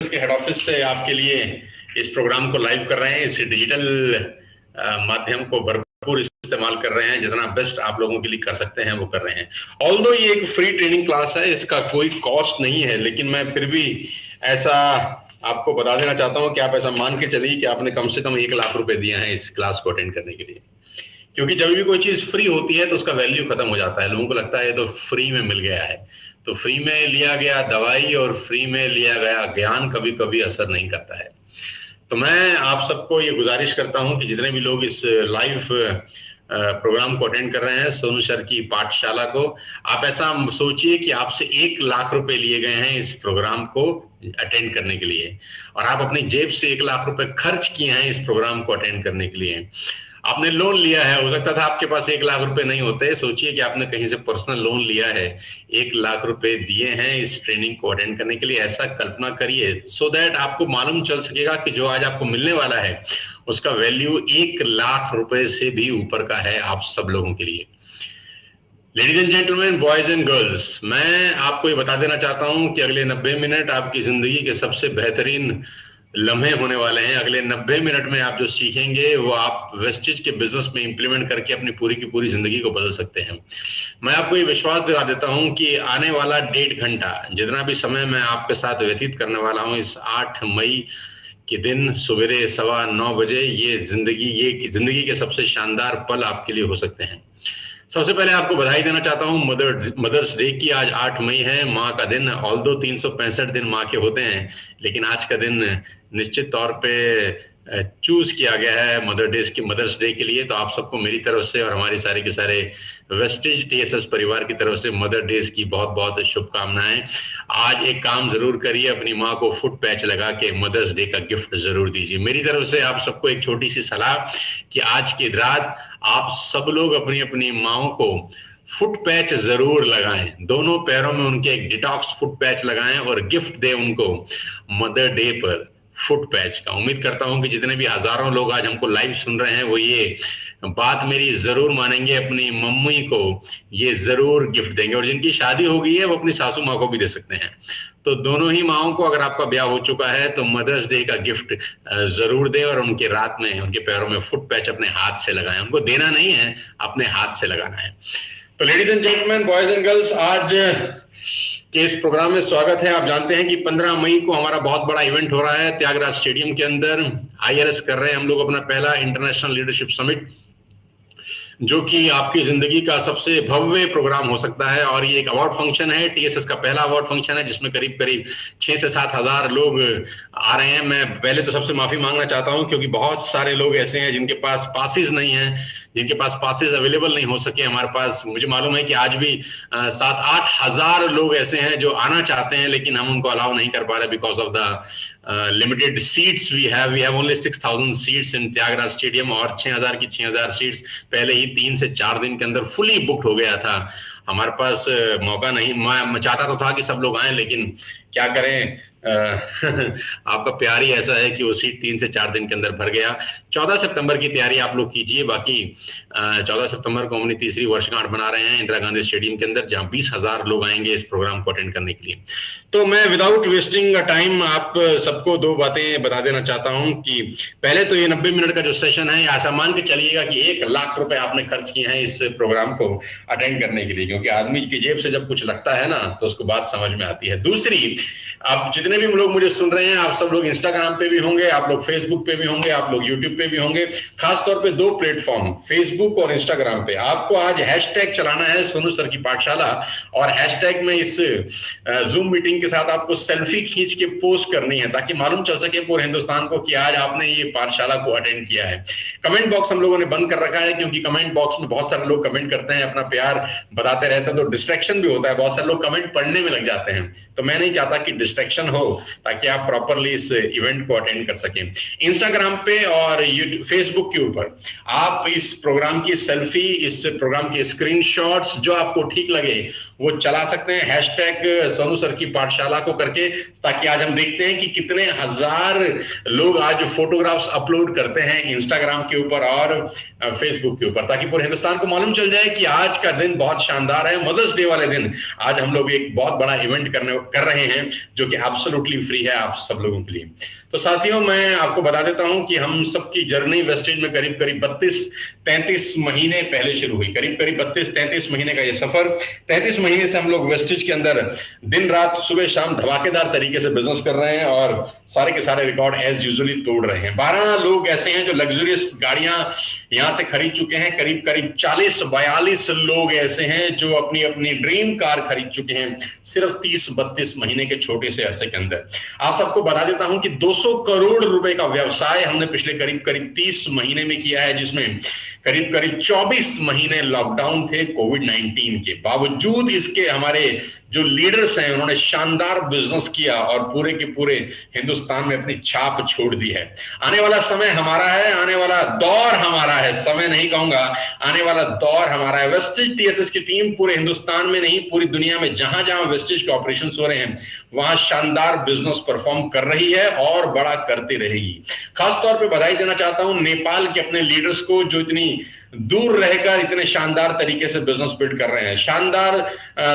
के head office से आपके लिए इस प्रोग्राम को लाइव कर रहे हैं। इस डिजिटल माध्यम को भरपूर इस्तेमाल कर रहे हैं, जितना बेस्ट आप लोगों के लिए कर सकते हैं वो कर रहे हैं। ऑल्दो ये एक फ्री ट्रेनिंग क्लास है, इसका कोई कॉस्ट नहीं है, लेकिन मैं फिर भी ऐसा आपको बता देना चाहता हूं कि आप ऐसा मान के चलिए कि आपने कम से कम 1 लाख रुपए दिए हैं इस क्लास को अटेंड करने के लिए। क्योंकि जब भी कोई चीज फ्री होती है तो उसका वैल्यू खत्म हो जाता है। लोगों को लगता है तो फ्री में मिल गया है, तो फ्री में लिया गया दवाई और फ्री में लिया गया ज्ञान कभी कभी असर नहीं करता है। तो मैं आप सबको ये गुजारिश करता हूं कि जितने भी लोग इस लाइव प्रोग्राम को अटेंड कर रहे हैं सोनू सर की पाठशाला को, आप ऐसा सोचिए कि आपसे 1 लाख रुपए लिए गए हैं इस प्रोग्राम को अटेंड करने के लिए, और आप अपनी जेब से 1 लाख रुपए खर्च किए हैं इस प्रोग्राम को अटेंड करने के लिए। आपने लोन लिया है, हो सकता था आपके पास 1 लाख रुपए नहीं होते। सोचिए कि आपने कहीं से पर्सनल लोन लिया है, 1 लाख रुपए दिए हैं इस ट्रेनिंग को अटेंड करने के लिए। ऐसा कल्पना करिए सो दैट आपको मालूम चल सकेगा कि जो आज आपको मिलने वाला है उसका वैल्यू 1 लाख रुपए से भी ऊपर का है आप सब लोगों के लिए। Ladies and gentleman, boys and girls, मैं आपको ये बता देना चाहता हूं कि अगले 90 मिनट आपकी जिंदगी के सबसे बेहतरीन लम्हे होने वाले हैं। अगले 90 मिनट में आप जो सीखेंगे वो आप वेस्टेज के बिजनेस में इंप्लीमेंट करके अपनी पूरी की पूरी जिंदगी को बदल सकते हैं। मैं आपको ये विश्वास दिला देता हूं कि आने वाला 1.5 घंटा जितना भी समय मैं आपके साथ व्यतीत करने वाला हूं इस 8 मई के दिन सवेरे 9:15 बजे, ये जिंदगी के सबसे शानदार पल आपके लिए हो सकते हैं। सबसे पहले आपको बधाई देना चाहता हूं मदर्स डे की। आज 8 मई है, माँ का दिन। ऑल्दो 365 दिन माँ के होते हैं, लेकिन आज का दिन निश्चित तौर पे चूज किया गया है मदर्स डे के लिए। तो आप सबको मेरी तरफ से और हमारे सारे के सारे वेस्टेज टीएसएस परिवार की तरफ से मदर डेज की बहुत बहुत शुभकामनाएं। आज एक काम जरूर करिए, अपनी माँ को फुट पैच लगा के मदर्स डे का गिफ्ट जरूर दीजिए। मेरी तरफ से आप सबको एक छोटी सी सलाह कि आज की रात आप सब लोग अपनी अपनी माओ को फुट पैच जरूर लगाएं, दोनों पैरों में उनके एक डिटॉक्स फुट पैच लगाएं और गिफ्ट दें उनको मदर डे पर फुट पैच का। उम्मीद करता हूं कि जितने भी हजारों लोग आज हमको लाइव सुन रहे हैं वो ये बात मेरी जरूर मानेंगे, अपनी मम्मी को ये जरूर गिफ्ट देंगे, और जिनकी शादी हो गई है वो अपनी सासू माँ को भी दे सकते हैं। तो दोनों ही माओं को, अगर आपका ब्याह हो चुका है तो मदर्स डे का गिफ्ट जरूर दें और उनके रात में उनके पैरों में फुट पैच अपने हाथ से लगाएं। उनको देना नहीं है, अपने हाथ से लगाना है। तो ladies and gentleman, boys and girls, आज के इस प्रोग्राम में स्वागत है। आप जानते हैं कि 15 मई को हमारा बहुत बड़ा इवेंट हो रहा है त्यागराज स्टेडियम के अंदर। IRS कर रहे हैं हम लोग अपना पहला इंटरनेशनल लीडरशिप समिट, जो कि आपकी जिंदगी का सबसे भव्य प्रोग्राम हो सकता है। और ये एक अवार्ड फंक्शन है, TSS का पहला अवार्ड फंक्शन है, जिसमें करीब करीब 6 से 7 हजार लोग आ रहे हैं। मैं पहले तो सबसे माफी मांगना चाहता हूं, क्योंकि बहुत सारे लोग ऐसे हैं जिनके पास पासेस नहीं हैं, जिनके पास पासेस अवेलेबल नहीं हो सके हमारे पास। मुझे मालूम है कि आज भी 7-8 हजार लोग ऐसे हैं जो आना चाहते हैं, लेकिन हम उनको अलाउ नहीं कर पा रहे because of the limited seats we have only 6,000 seats in Thyagaraj stadium, और 6,000 की 6,000 सीट्स पहले ही 3 से 4 दिन के अंदर फुली बुक्ड हो गया था। हमारे पास मौका नहीं, मैं चाहता तो था कि सब लोग आए, लेकिन क्या करें, आपका प्यार ही ऐसा है कि वो सीट 3 से 4 दिन के अंदर भर गया। 14 सितंबर की तैयारी आप लोग कीजिए। बाकी 14 सितंबर को हम अपनी तीसरी वर्षगांठ बना रहे हैं इंदिरा गांधी स्टेडियम के अंदर, जहां 20,000 लोग आएंगे इस प्रोग्राम को अटेंड करने के लिए। तो मैं विदाउट वेस्टिंग टाइम आप सबको 2 बातें बता देना चाहता हूं कि पहले तो ये 90 मिनट का जो सेशन है, ऐसा मान के चलिएगा कि 1 लाख रुपए आपने खर्च किए हैं इस प्रोग्राम को अटेंड करने के लिए, क्योंकि आदमी की जेब से जब कुछ लगता है ना तो उसको बात समझ में आती है। दूसरी, आप जितने भी लोग मुझे सुन रहे हैं, आप सब लोग इंस्टाग्राम पे भी होंगे, आप लोग फेसबुक पे भी होंगे, आप लोग यूट्यूब पे भी होंगे। खासतौर पे 2 प्लेटफॉर्म, फेसबुक और इंस्टाग्राम पे, आपको आज हैशटैग चलाना है सोनू सर की पाठशाला, और हैशटैग में इस जूम मीटिंग के साथ आपको सेल्फी खींच के पोस्ट करनी है, ताकि मालूम चल सके पूरे हिंदुस्तान को कि आज आपने ये पाठशाला को अटेंड किया है। कमेंट बॉक्स हम लोगों ने बंद कर रखा है, क्योंकि कमेंट बॉक्स में बहुत सारे लोग कमेंट करते हैं, अपना प्यार बताते रहते हैं, तो डिस्ट्रैक्शन भी होता है। बहुत सारे लोग कमेंट पढ़ने में लग जाते हैं, तो मैं नहीं चाहता कि डिस्ट्रैक्शन हो, ताकि आप प्रॉपरली इस इवेंट को अटेंड कर सकें। इंस्टाग्राम पे और फेसबुक के ऊपर आप इस प्रोग्राम की सेल्फी, इस प्रोग्राम के स्क्रीनशॉट्स जो आपको ठीक लगे वो चला सकते हैं हैशटैग सोनू सर की पाठशाला को करके, ताकि आज हम देखते हैं कि कितने हजार लोग आज फोटोग्राफ्स अपलोड करते हैं इंस्टाग्राम के ऊपर और फेसबुक के ऊपर, ताकि पूरे हिंदुस्तान को मालूम चल जाए कि आज का दिन बहुत शानदार है। मदर्स डे वाले दिन आज हम लोग एक बहुत बड़ा इवेंट कर रहे हैं जो कि एब्सोल्युटली फ्री है आप सब लोगों के लिए। तो साथियों, मैं आपको बता देता हूं कि हम सबकी जर्नी वेस्टेज में करीब करीब 32-33 महीने पहले शुरू हुई। करीब करीब 32-33 महीने का ये सफर, 33 महीने से हम लोग वेस्टेज के अंदर दिन रात सुबह शाम धमाकेदार तरीके से बिजनेस कर रहे हैं और सारे के सारे रिकॉर्ड एज यूजुअली तोड़ रहे हैं। 12 लोग ऐसे हैं जो लग्जरियस गाड़ियां यहां से खरीद चुके हैं। करीब करीब 40-42 लोग ऐसे हैं जो अपनी अपनी ड्रीम कार खरीद चुके हैं सिर्फ 30-32 महीने के छोटे से अरसे के अंदर। आप सबको बता देता हूं कि 200 करोड़ रुपए का व्यवसाय हमने पिछले करीब करीब 30 महीने में किया है, जिसमें करीब करीब 24 महीने लॉकडाउन थे कोविड-19 के। बावजूद इसके हमारे जो लीडर्स हैं उन्होंने शानदार बिजनेस किया और पूरे के पूरे हिंदुस्तान में अपनी छाप छोड़ दी है। आने वाला समय हमारा है, आने वाला दौर हमारा है, समय नहीं कहूंगा, आने वाला दौर हमारा है। वेस्टेज टीएसएस की टीम पूरे हिंदुस्तान में नहीं पूरी दुनिया में जहां जहां वेस्टेज के ऑपरेशन हो रहे हैं वहां शानदार बिजनेस परफॉर्म कर रही है और बड़ा करती रहेगी। खासतौर पर बधाई देना चाहता हूं नेपाल के अपने लीडर्स को जो इतनी दूर रहकर इतने शानदार तरीके से बिजनेस बिल्ड कर रहे हैं। शानदार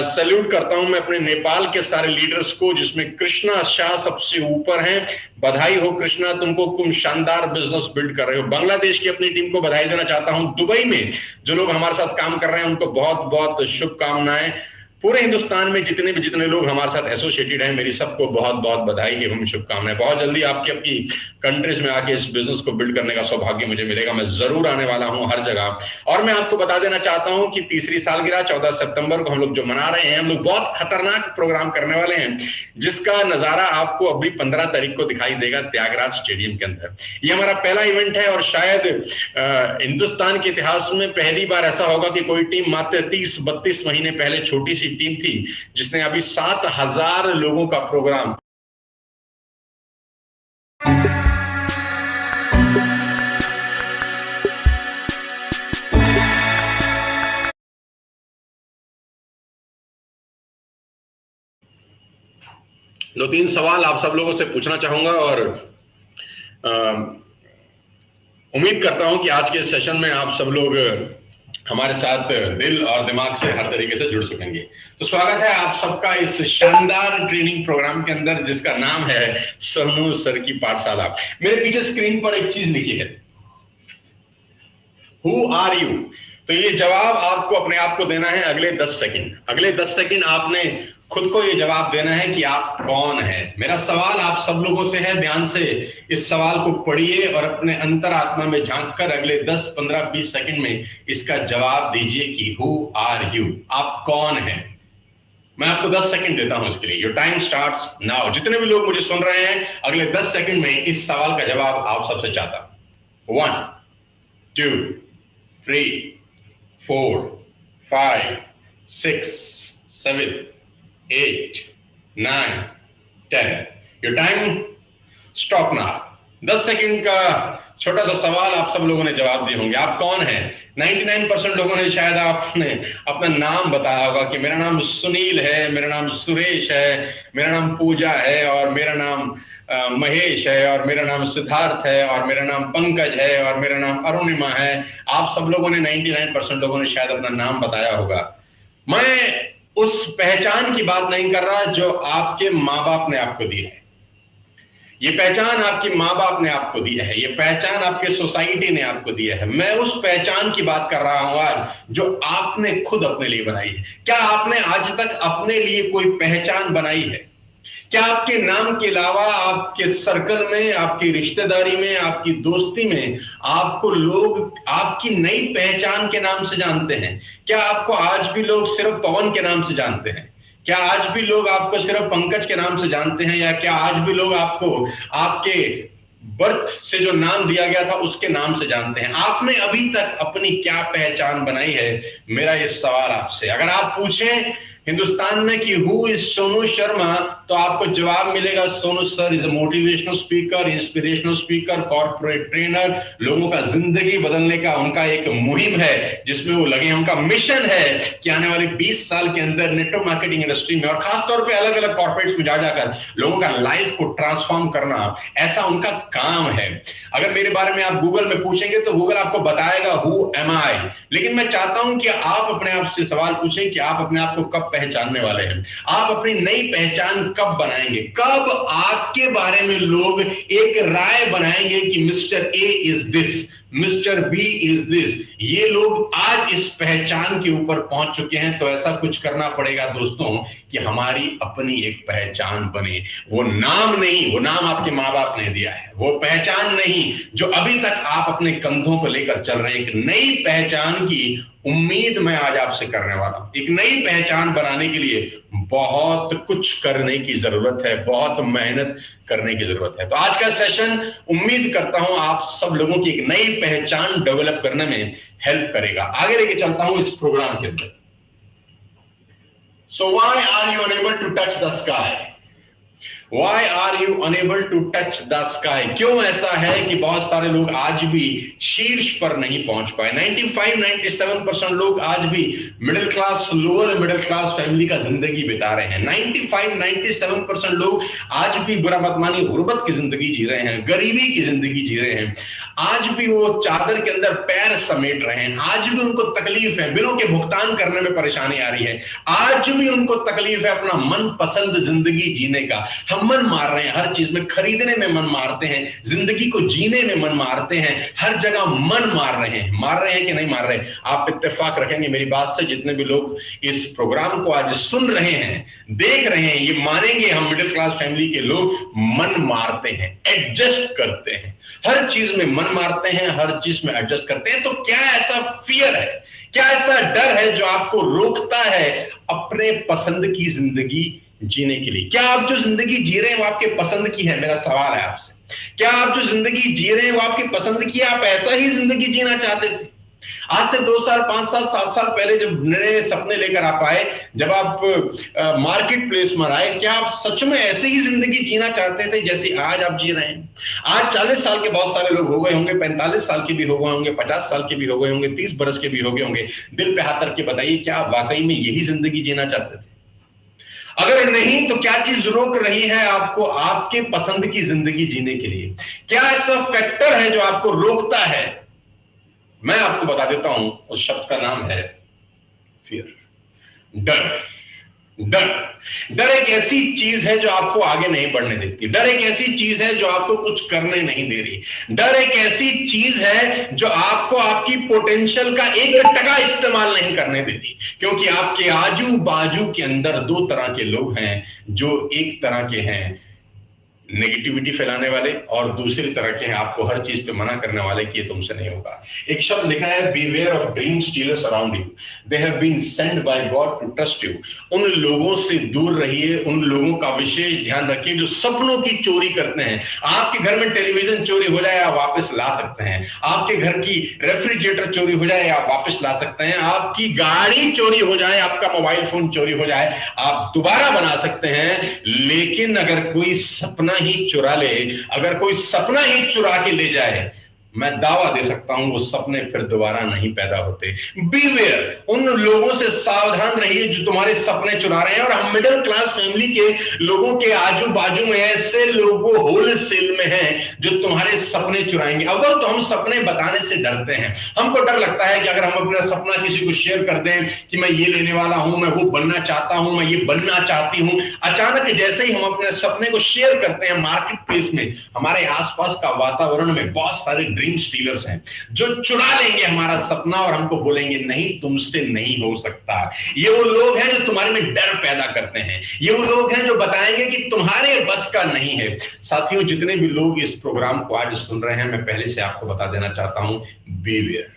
सैल्यूट करता हूं मैं अपने नेपाल के सारे लीडर्स को, जिसमें कृष्णा शाह सबसे ऊपर हैं। बधाई हो कृष्णा, तुम शानदार बिजनेस बिल्ड कर रहे हो। बांग्लादेश की अपनी टीम को बधाई देना चाहता हूं। दुबई में जो लोग हमारे साथ काम कर रहे हैं उनको बहुत बहुत शुभकामनाएं। पूरे हिंदुस्तान में जितने लोग हमारे साथ एसोसिएटेड हैं, मेरी सबको बहुत बहुत बधाई एवं शुभकामनाएं। बहुत जल्दी आपकी अपनी कंट्रीज में आके इस बिजनेस को बिल्ड करने का सौभाग्य मुझे मिलेगा। मैं जरूर आने वाला हूं हर जगह। और मैं आपको बता देना चाहता हूं कि तीसरी सालगिरह 14 सितंबर को हम लोग जो मना रहे हैं, हम लोग बहुत खतरनाक प्रोग्राम करने वाले हैं जिसका नजारा आपको अभी 15 तारीख को दिखाई देगा त्यागराज स्टेडियम के अंदर। ये हमारा पहला इवेंट है और शायद हिंदुस्तान के इतिहास में पहली बार ऐसा होगा कि कोई टीम मात्र 30-32 महीने पहले छोटी सी टीम थी जिसने अभी 7,000 लोगों का प्रोग्राम दो तीन सवाल आप सब लोगों से पूछना चाहूंगा और उम्मीद करता हूं कि आज के सेशन में आप सब लोग हमारे साथ दिल और दिमाग से हर तरीके से जुड़ सकेंगे। तो स्वागत है आप सबका इस शानदार ट्रेनिंग प्रोग्राम के अंदर जिसका नाम है सोनू सर की पाठशाला। मेरे पीछे स्क्रीन पर एक चीज लिखी है, हु आर यू। तो ये जवाब आपको अपने आप को देना है अगले 10 सेकंड। अगले 10 सेकंड आपने खुद को ये जवाब देना है कि आप कौन है। मेरा सवाल आप सब लोगों से है, ध्यान से इस सवाल को पढ़िए और अपने अंतरात्मा में झांककर अगले 10, 15, 20 सेकंड में इसका जवाब दीजिए कि हु आर यू, आप कौन है। मैं आपको 10 सेकंड देता हूं इसके लिए। Your time starts now. जितने भी लोग मुझे सुन रहे हैं अगले 10 सेकंड में इस सवाल का जवाब आप सबसे चाहता हूं। 1, 2, 3, 4, 5, 6, 7, 8, 9, 10। Your time stop now. 10 second का छोटा सा सवाल आप सब लोगों ने जवाब दिए होंगे। आप कौन है? 99% लोगों ने शायद आपने अपना नाम बताया होगा कि मेरा नाम सुनील है, मेरा नाम सुरेश है, मेरा नाम पूजा है और मेरा नाम महेश है और मेरा नाम सिद्धार्थ है और मेरा नाम पंकज है और मेरा नाम अरुणिमा है। आप सब लोगों ने 99% लोगों ने शायद अपना नाम बताया होगा। मैं उस पहचान की बात नहीं कर रहा जो आपके माँ बाप ने आपको दी है। ये पहचान आपकी माँ बाप ने आपको दी है, ये पहचान आपके सोसाइटी ने आपको दिया है। मैं उस पहचान की बात कर रहा हूं आज जो आपने खुद अपने लिए बनाई है। क्या आपने आज तक अपने लिए कोई पहचान बनाई है? क्या आपके नाम के अलावा आपके सर्कल में, आपकी रिश्तेदारी में, आपकी दोस्ती में आपको लोग आपकी नई पहचान के नाम से जानते हैं? क्या आपको आज भी लोग सिर्फ पवन के नाम से जानते हैं? क्या आज भी लोग आपको सिर्फ पंकज के नाम से जानते हैं? या क्या आज भी लोग आपको आपके बर्थ से जो नाम दिया गया था उसके नाम से जानते हैं? आपने अभी तक अपनी क्या पहचान बनाई है? मेरा ये सवाल आपसे, अगर आप पूछें हिंदुस्तान में कि हु इज सोनू शर्मा, तो आपको जवाब मिलेगा Sonu sir is a motivational speaker, inspirational speaker, corporate trainer. लोगों का जिंदगी बदलने का उनका एक मुहिम है जिसमें वो लगे हैं। उनका मिशन है कि आने वाले 20 साल के अंदर नेटवर्क मार्केटिंग इंडस्ट्री में और खासतौर पे अलग अलग कॉर्पोरेट्स में जा जाकर लोगों का लाइफ को ट्रांसफॉर्म करना, ऐसा उनका काम है। अगर मेरे बारे में आप गूगल में पूछेंगे तो गूगल आपको बताएगा हु एम आई, लेकिन मैं चाहता हूं कि आप अपने आप से सवाल पूछें कि आप अपने आप को कब पहचानने वाले हैं, आप अपनी नई पहचान कब बनाएंगे, कब आपके बारे में लोग एक राय बनाएंगे कि mister A is this, mister B is this. ये लोग आज इस पहचान के ऊपर पहुंच चुके हैं। तो ऐसा कुछ करना पड़ेगा दोस्तों कि हमारी अपनी एक पहचान बने। वो नाम नहीं, वो नाम आपके मां बाप ने दिया है, वो पहचान नहीं जो अभी तक आप अपने कंधों पर लेकर चल रहे हैं। एक नई पहचान की उम्मीद मैं आज आपसे करने वाला हूं। एक नई पहचान बनाने के लिए बहुत कुछ करने की जरूरत है, बहुत मेहनत करने की जरूरत है। तो आज का सेशन उम्मीद करता हूं आप सब लोगों की एक नई पहचान डेवलप करने में हेल्प करेगा। आगे लेके चलता हूं इस प्रोग्राम के अंदर। So why are you unable to touch the sky? Why are you unable to touch the sky? क्यों ऐसा है कि बहुत सारे लोग आज भी शीर्ष पर नहीं पहुंच पाए? 95-97% लोग आज भी middle class, lower middle class family का जिंदगी बिता रहे हैं। 95-97% लोग आज भी, बुरा मत मानिए, गुर्बत की जिंदगी जी रहे हैं, गरीबी की जिंदगी जी रहे हैं। आज भी वो चादर के अंदर पैर समेट रहे हैं। आज भी उनको तकलीफ है, बिलों के भुगतान करने में परेशानी आ रही है। आज भी उनको तकलीफ है अपना मनपसंद जिंदगी जीने का। हम मन मार रहे हैं, हर चीज में खरीदने में मन मारते हैं, जिंदगी को जीने में मन मारते हैं, हर जगह मन मार रहे हैं। मार रहे हैं कि नहीं मार रहे? आप इत्तेफाक रखेंगे मेरी बात से, जितने भी लोग इस प्रोग्राम को आज सुन रहे हैं, देख रहे हैं, ये मानेंगे हम मिडिल क्लास फैमिली के लोग मन मारते हैं, एडजस्ट करते हैं, हर चीज में मन मारते हैं, हर चीज में एडजस्ट करते हैं। तो क्या ऐसा फियर है, क्या ऐसा डर है जो आपको रोकता है अपने पसंद की जिंदगी जीने के लिए? क्या आप जो जिंदगी जी रहे हैं वो आपके पसंद की है? मेरा सवाल है आपसे, क्या आप जो जिंदगी जी रहे हैं वो आपकी पसंद की है? आप ऐसा ही जिंदगी जीना चाहते थे? आज से 2 साल, 5 साल, 7 साल पहले जब नए सपने लेकर आप आए, जब आप मार्केट प्लेस में आए, क्या आप सच में ऐसे ही जिंदगी जीना चाहते थे जैसे आज आप जी रहे हैं? आज 40 साल के बहुत सारे लोग हो गए होंगे, 45 साल के भी हो गए होंगे, 50 साल के भी हो गए होंगे, 30 बरस के भी हो गए होंगे। दिल पे हाथ रख के बताइए, क्या आप वाकई में यही जिंदगी जीना चाहते थे? अगर नहीं तो क्या चीज रोक रही है आपको आपके पसंद की जिंदगी जीने के लिए? क्या ऐसा फैक्टर है जो आपको रोकता है? मैं आपको बता देता हूं, उस शब्द का नाम है फियर, डर। डर डर एक ऐसी चीज है जो आपको आगे नहीं बढ़ने देती। डर एक ऐसी चीज है जो आपको कुछ करने नहीं दे रही। डर एक ऐसी चीज है जो आपको आपकी पोटेंशियल का 1% इस्तेमाल नहीं करने दे रही, क्योंकि आपके आजू बाजू के अंदर 2 तरह के लोग हैं। जो एक तरह के हैं नेगेटिविटी फैलाने वाले, और दूसरी तरह के हैं आपको हर चीज पे मना करने वाले कि ये तुमसे नहीं होगा। एक शब्द लिखा है, beware of dream stealers around you, they have been sent by God to trust you. उन लोगों से दूर रहिए, उन लोगों का विशेष ध्यान रखिए जो सपनों की चोरी करते हैं। आपके घर में टेलीविजन चोरी हो जाए आप वापस ला सकते हैं, आपके घर की रेफ्रिजरेटर चोरी हो जाए आप वापस ला सकते हैं, आपकी गाड़ी चोरी हो जाए, आपका मोबाइल फोन चोरी हो जाए आप दोबारा बना सकते हैं। लेकिन अगर कोई सपना ही चुरा ले, अगर कोई सपना ही चुरा के ले जाए, मैं दावा दे सकता हूं वो सपने फिर दोबारा नहीं पैदा होते। बीवेयर, उन लोगों से सावधान रहिए जो तुम्हारे सपने चुरा रहे हैं। और हम मिडिल क्लास फैमिली के लोगों के आजू बाजू में ऐसे लोगों होलसेल में हैं जो तुम्हारे सपने चुराएंगे। अव्वल तो हम सपने बताने से डरते हैं, हमको डर लगता है कि अगर हम अपना सपना किसी को शेयर कर दें कि मैं ये लेने वाला हूं, मैं वो बनना चाहता हूं, मैं ये बनना चाहती हूं, अचानक जैसे ही हम अपने सपने को शेयर करते हैं मार्केट प्लेस में, हमारे आसपास का वातावरण में बहुत सारे ड्रीम स्टीलर्स हैं जो चुरा लेंगे हमारा सपना और हमको बोलेंगे नहीं, तुमसे नहीं हो सकता। ये वो लोग हैं जो तुम्हारे में डर पैदा करते हैं, ये वो लोग हैं जो बताएंगे कि तुम्हारे बस का नहीं है। साथियों, जितने भी लोग इस प्रोग्राम को आज सुन रहे हैं, मैं पहले से आपको बता देना चाहता हूं, बीवेयर,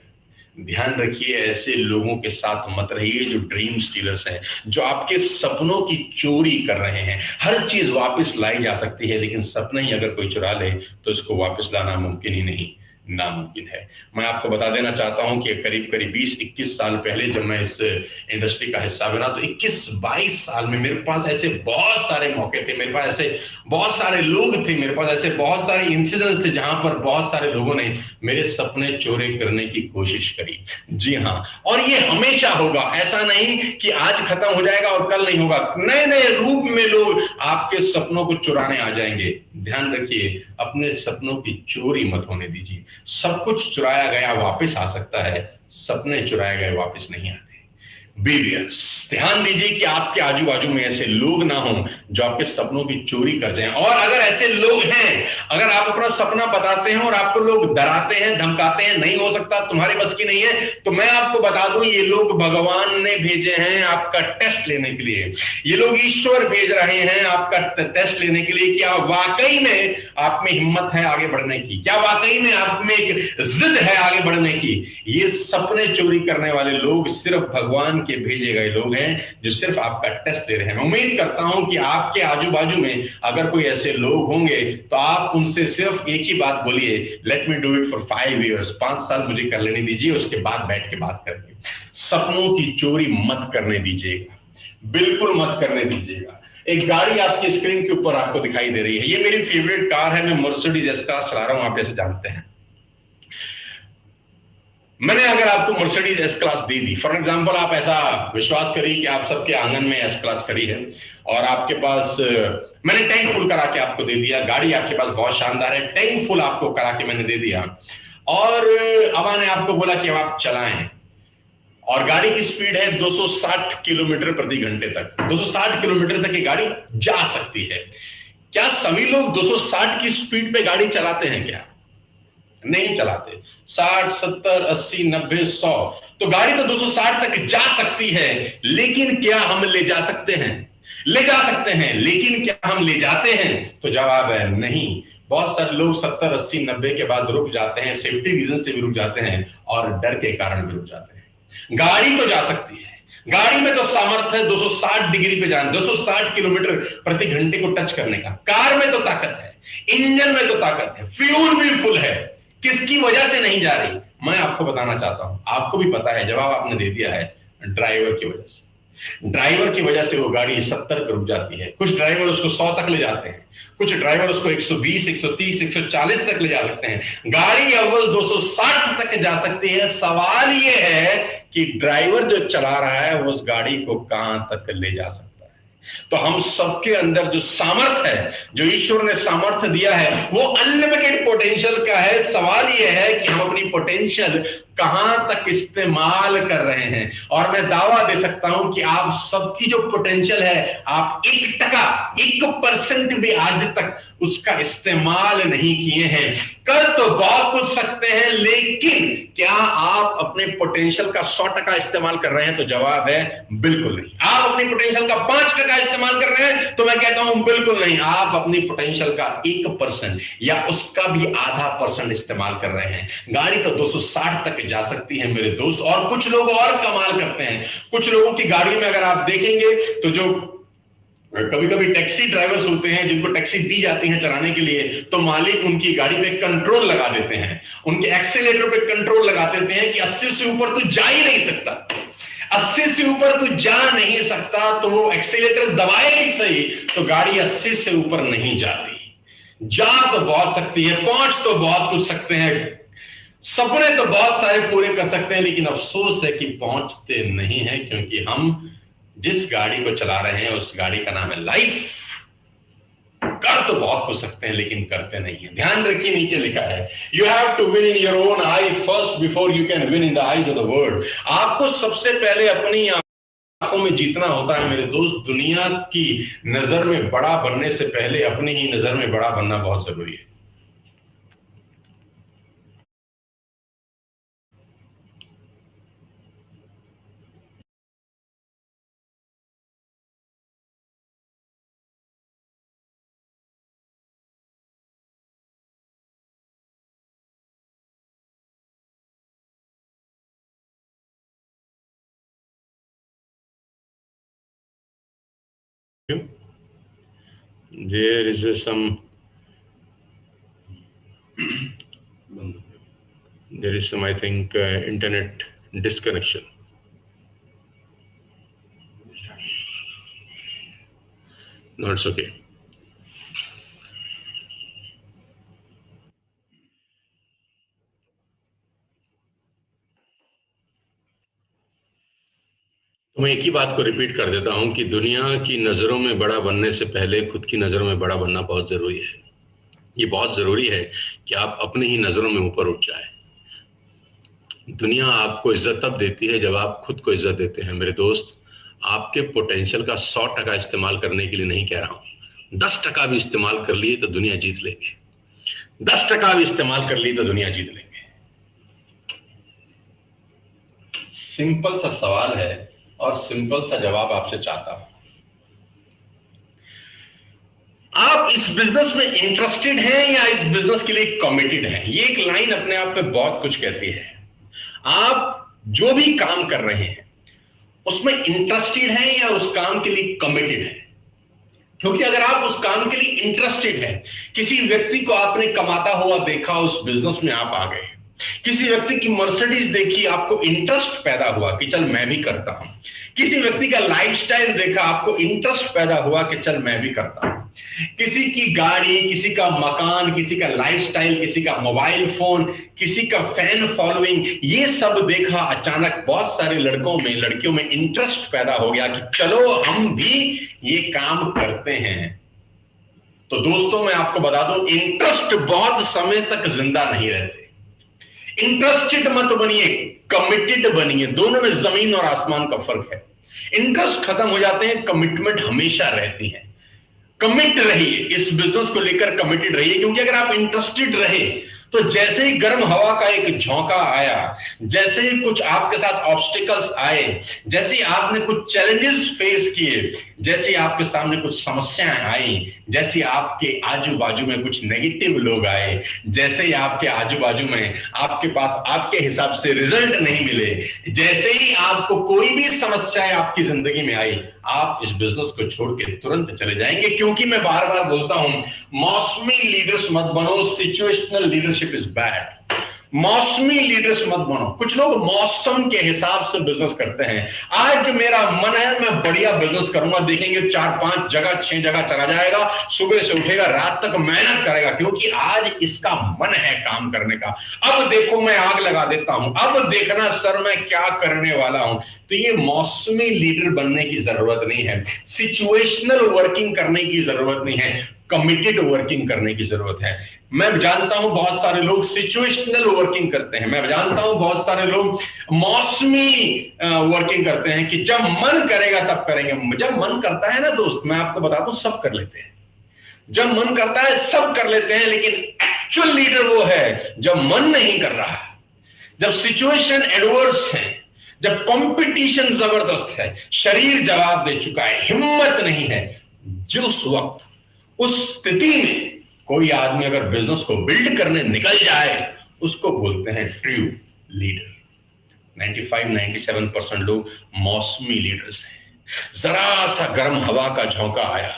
ध्यान रखिए, ऐसे लोगों के साथ मत रहिए जो ड्रीम स्टीलर्स हैं, जो आपके सपनों की चोरी कर रहे हैं। हर चीज वापस लाई जा सकती है, लेकिन सपना ही अगर कोई चुरा ले तो इसको वापस लाना मुमकिन ही नहीं। नामुमकिन है। मैं आपको बता देना चाहता हूं कि करीब करीब 20-21 साल पहले जब मैं इस इंडस्ट्री का हिस्सा बना, तो 21-22 साल में मेरे पास ऐसे बहुत सारे मौके थे, मेरे पास ऐसे बहुत सारे लोग थे, मेरे पास ऐसे बहुत सारे इंसिडेंट्स थे जहां पर बहुत सारे लोगों ने मेरे सपने चोरी करने की कोशिश करी। जी हाँ, और ये हमेशा होगा, ऐसा नहीं कि आज खत्म हो जाएगा और कल नहीं होगा। नए नए रूप में लोग आपके सपनों को चुराने आ जाएंगे। ध्यान रखिए, अपने सपनों की चोरी मत होने दीजिए। सब कुछ चुराया गया वापस आ सकता है, सपने चुराए गए वापस नहीं आते। बिलियंस, ध्यान दीजिए कि आपके आजू बाजू में ऐसे लोग ना हों जो आपके सपनों की चोरी कर जाएं। और अगर ऐसे लोग हैं, अगर आप अपना सपना बताते हैं और आपको लोग डराते हैं, धमकाते हैं, नहीं हो सकता, तुम्हारी बस की नहीं है, तो मैं आपको बता दूं, ये लोग भगवान ने भेजे हैं आपका टेस्ट लेने के लिए। ये लोग ईश्वर भेज रहे हैं आपका टेस्ट लेने के लिए। क्या वाकई में आप में हिम्मत है आगे बढ़ने की? क्या वाकई में आप में एक जिद है आगे बढ़ने की? ये सपने चोरी करने वाले लोग सिर्फ भगवान के भेजे गए लोग हैं जो सिर्फ आपका टेस्ट ले रहे हैं। मैं उम्मीद करता हूं कि आपके आजू बाजू में अगर कोई ऐसे लोग होंगे तो आप उनसे सिर्फ एक ही बात बोलिए, let me do it for 5 years, 5 साल मुझे कर लेने दीजिए, उसके बाद बैठ के बात करेंगे। सपनों की चोरी मत करने दीजिएगा, बिल्कुल मत करने दीजिएगा। एक गाड़ी आपकी स्क्रीन के ऊपर आपको दिखाई दे रही है, ये मेरी फेवरेट कार है, मैं मर्सिडीज एस क्लास चला रहा हूं, आप जैसे जानते हैं। मैंने अगर आपको Mercedes S class they the, for example, आप ऐसा विश्वास करिए कि आप सबके आंगन में एस क्लास खड़ी है और आपके पास मैंने टैंक फुल करा के आपको दे दिया, गाड़ी आपके पास बहुत शानदार है, टैंक फुल आपको करा के मैंने दे दिया, और अब मैंने आपको बोला कि अब आप चलाएं, और गाड़ी की स्पीड है 260 किलोमीटर प्रति घंटे तक। 260 किलोमीटर तक ये गाड़ी जा सकती है। क्या सभी लोग 260 की स्पीड पे गाड़ी चलाते हैं? क्या नहीं चलाते। 60, 70, 80, 90, 100, तो गाड़ी तो 260 तक जा सकती है, लेकिन क्या हम ले जा सकते हैं? ले जा सकते हैं, लेकिन क्या हम ले जाते हैं? तो जवाब है नहीं। बहुत सारे लोग 70, 80, 90 के बाद रुक जाते हैं, सेफ्टी रीजन से भी रुक जाते हैं और डर के कारण भी रुक जाते हैं। गाड़ी तो जा सकती है, गाड़ी में तो सामर्थ्य है 260 डिग्री पे जाने, 260 किलोमीटर प्रति घंटे को टच करने का। कार में तो ताकत है, इंजन में तो ताकत है, फ्यूल भी फुल है, किसकी वजह से नहीं जा रही? मैं आपको बताना चाहता हूं, आपको भी पता है, जवाब आपने दे दिया है, ड्राइवर की वजह से। ड्राइवर की वजह से वो गाड़ी 70 पे रुक जाती है। कुछ ड्राइवर उसको 100 तक ले जाते हैं, कुछ ड्राइवर उसको 120, 130, 140 तक ले जा सकते हैं। गाड़ी अव्वल 260 तक जा सकती है। सवाल ये है कि ड्राइवर जो चला रहा है वो उस गाड़ी को कहां तक ले जा सकता है। तो हम सबके अंदर जो सामर्थ्य है, जो ईश्वर ने सामर्थ्य दिया है, वो अनलिमिटेड पोटेंशियल का है। सवाल यह है कि हम अपनी पोटेंशियल कहां तक इस्तेमाल कर रहे हैं। और मैं दावा दे सकता हूं कि आप सबकी जो पोटेंशियल है, आप 1%, 1% भी आज तक उसका इस्तेमाल नहीं किए हैं। कर तो बहुत कुछ सकते हैं, लेकिन क्या आप अपने पोटेंशियल का 100% इस्तेमाल कर रहे हैं? तो जवाब है बिल्कुल नहीं। आप अपनी पोटेंशियल का 5% इस्तेमाल कर रहे हैं? तो मैं कहता हूं बिल्कुल नहीं। आप अपनी पोटेंशियल का 1% या उसका भी आधा % इस्तेमाल कर रहे हैं। गाड़ी तो 260 तक जा सकती है मेरे दोस्त, और कुछ लोग और कमाल करते हैं। कुछ लोगों की गाड़ी में अगर आप देखेंगे तो जो कभी कभी टैक्सी ड्राइवर्स होते हैं, जिनको टैक्सी दी जाती है चलाने के लिए, तो मालिक उनकी गाड़ी पे कंट्रोल लगा देते हैं, उनके एक्सीलेटर पे कंट्रोल लगा देते हैं कि 80 से ऊपर तू जा ही नहीं सकता, 80 से ऊपर तू जा नहीं सकता। तो वो एक्सीलेटर दबाए ही सही, तो गाड़ी 80 से ऊपर नहीं जाती। जा तो बहुत सकती है, पहुंच तो बहुत कुछ सकते हैं, सपने तो बहुत सारे पूरे कर सकते हैं, लेकिन अफसोस है कि पहुंचते नहीं है, क्योंकि हम जिस गाड़ी को चला रहे हैं उस गाड़ी का नाम है लाइफ। कर तो बहुत कुछ सकते हैं, लेकिन करते नहीं है। ध्यान रखिए, नीचे लिखा है, you have to win in your own eye first before you can win in the eyes of the world. आपको सबसे पहले अपनी आंखों में जीतना होता है मेरे दोस्त। दुनिया की नजर में बड़ा बनने से पहले अपनी ही नजर में बड़ा बनना बहुत जरूरी है। There is some There is some, I think, internet disconnection. No, it's okay. तो मैं एक ही बात को रिपीट कर देता हूं कि दुनिया की नजरों में बड़ा बनने से पहले खुद की नजरों में बड़ा बनना बहुत जरूरी है। ये बहुत जरूरी है कि आप अपनी ही नजरों में ऊपर उठ जाए। दुनिया आपको इज्जत तब देती है जब आप खुद को इज्जत देते हैं। मेरे दोस्त, आपके पोटेंशियल का 100% इस्तेमाल करने के लिए नहीं कह रहा हूं, 10% भी इस्तेमाल कर लिए तो दुनिया जीत लेंगे। 10% भी इस्तेमाल कर लिए तो दुनिया जीत लेंगे। सिंपल सा सवाल है और सिंपल सा जवाब आपसे चाहता हूं। आप इस बिजनेस में इंटरेस्टेड हैं या इस बिजनेस के लिए कमिटेड हैं? ये एक लाइन अपने आप में बहुत कुछ कहती है। आप जो भी काम कर रहे हैं उसमें इंटरेस्टेड हैं या उस काम के लिए कमिटेड हैं? क्योंकि अगर आप उस काम के लिए इंटरेस्टेड हैं, किसी व्यक्ति को आपने कमाता हुआ देखा, उस बिजनेस में आप आ गए, किसी व्यक्ति की मर्सिडीज देखी, आपको इंटरेस्ट पैदा हुआ कि चल मैं भी करता हूं, किसी व्यक्ति का लाइफस्टाइल देखा, आपको इंटरेस्ट पैदा हुआ कि चल मैं भी करता हूं, किसी की गाड़ी, किसी का मकान, किसी का लाइफस्टाइल, किसी का मोबाइल फोन, किसी का फैन फॉलोइंग, ये सब देखा, अचानक बहुत सारे लड़कों में, लड़कियों में इंटरेस्ट पैदा हो गया कि चलो हम भी ये काम करते हैं। तो दोस्तों, मैं आपको बता दूं, इंटरेस्ट बहुत समय तक जिंदा नहीं रहते। इंटरेस्टेड मत बनिए, कमिटेड बनिए। दोनों में जमीन और आसमान का फर्क है। इंटरेस्ट खत्म हो जाते हैं, कमिटमेंट हमेशा रहती है। कमिट रहिए, इस बिजनेस को लेकर कमिटेड रहिए, क्योंकि अगर आप इंटरेस्टेड रहे तो जैसे ही गर्म हवा का एक झोंका आया, जैसे ही कुछ आपके साथ ऑब्स्टिकल्स आए, जैसे ही आपने कुछ चैलेंजेस फेस किए, जैसे ही आपके सामने कुछ समस्याएं आई, जैसे आपके आजू बाजू में कुछ नेगेटिव लोग आए, जैसे ही आपके आजू बाजू में आपके पास आपके हिसाब से रिजल्ट नहीं मिले, जैसे ही आपको कोई भी समस्याएं आपकी जिंदगी में आई, आप इस बिजनेस को छोड़ के तुरंत चले जाएंगे। क्योंकि मैं बार बार बोलता हूं, मौसमी लीडर्स मत बनो, सिचुएशनल लीडरशिप इज बैड। मौसमी लीडर्स मत बनो। कुछ लोग मौसम के हिसाब से बिजनेस करते हैं। आज मेरा मन है मैं बढ़िया बिजनेस करूंगा, देखेंगे 4-5 जगह 6 जगह चला जाएगा, सुबह से उठेगा, रात तक मेहनत करेगा, क्योंकि आज इसका मन है काम करने का। अब देखो मैं आग लगा देता हूं, अब देखना सर मैं क्या करने वाला हूं। तो ये मौसमी लीडर बनने की जरूरत नहीं है, सिचुएशनल वर्किंग करने की जरूरत नहीं है, कमिटेड वर्किंग करने की जरूरत है। मैं जानता हूं बहुत सारे लोग सिचुएशनल वर्किंग करते हैं, मैं जानता हूं बहुत सारे लोग मौसमी वर्किंग करते हैं कि जब मन करेगा तब करेंगे। जब मन करता है ना दोस्त, मैं आपको बता दूं, सब कर लेते हैं। जब मन करता है सब कर लेते हैं, लेकिन एक्चुअल लीडर वो है जब मन नहीं कर रहा है, जब सिचुएशन एडवर्स है, जब कंपटीशन जबरदस्त है, शरीर जवाब दे चुका है, हिम्मत नहीं है। जो उस वक्त, उस स्थिति में कोई आदमी अगर बिजनेस को बिल्ड करने निकल जाए, उसको बोलते हैं ट्रू लीडर। 95-97% लोग मौसमी लीडर्स हैं। जरा सा गर्म हवा का झोंका आया,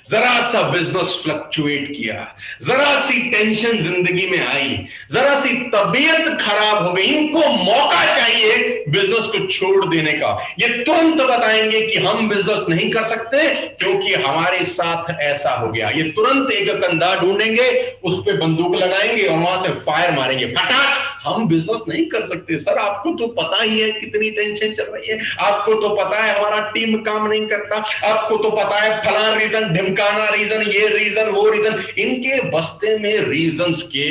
जरा सा बिजनेस फ्लक्चुएट किया, जरा सी टेंशन जिंदगी में आई, जरा सी तबीयत खराब हो गई, इनको मौका चाहिए बिजनेस को छोड़ देने का। ये तुरंत बताएंगे कि हम बिजनेस नहीं कर सकते क्योंकि हमारे साथ ऐसा हो गया। ये तुरंत एक कंधा ढूंढेंगे, उस पर बंदूक लगाएंगे और वहां से फायर मारेंगे, फटाक, हम बिजनेस नहीं कर सकते सर। आपको तो पता ही है कितनी टेंशन चल रही है, आपको तो पता है हमारा टीम काम नहीं करता, आपको तो पता है फलाना रीजन, ढिमकाना रीजन, ये रीजन, वो रीजन। इनके बस्ते में रीजंस के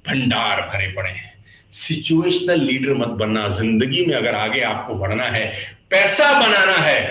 भंडार भरे पड़े हैं। सिचुएशनल लीडर मत बनना। जिंदगी में अगर आगे आपको बढ़ना है, पैसा बनाना है,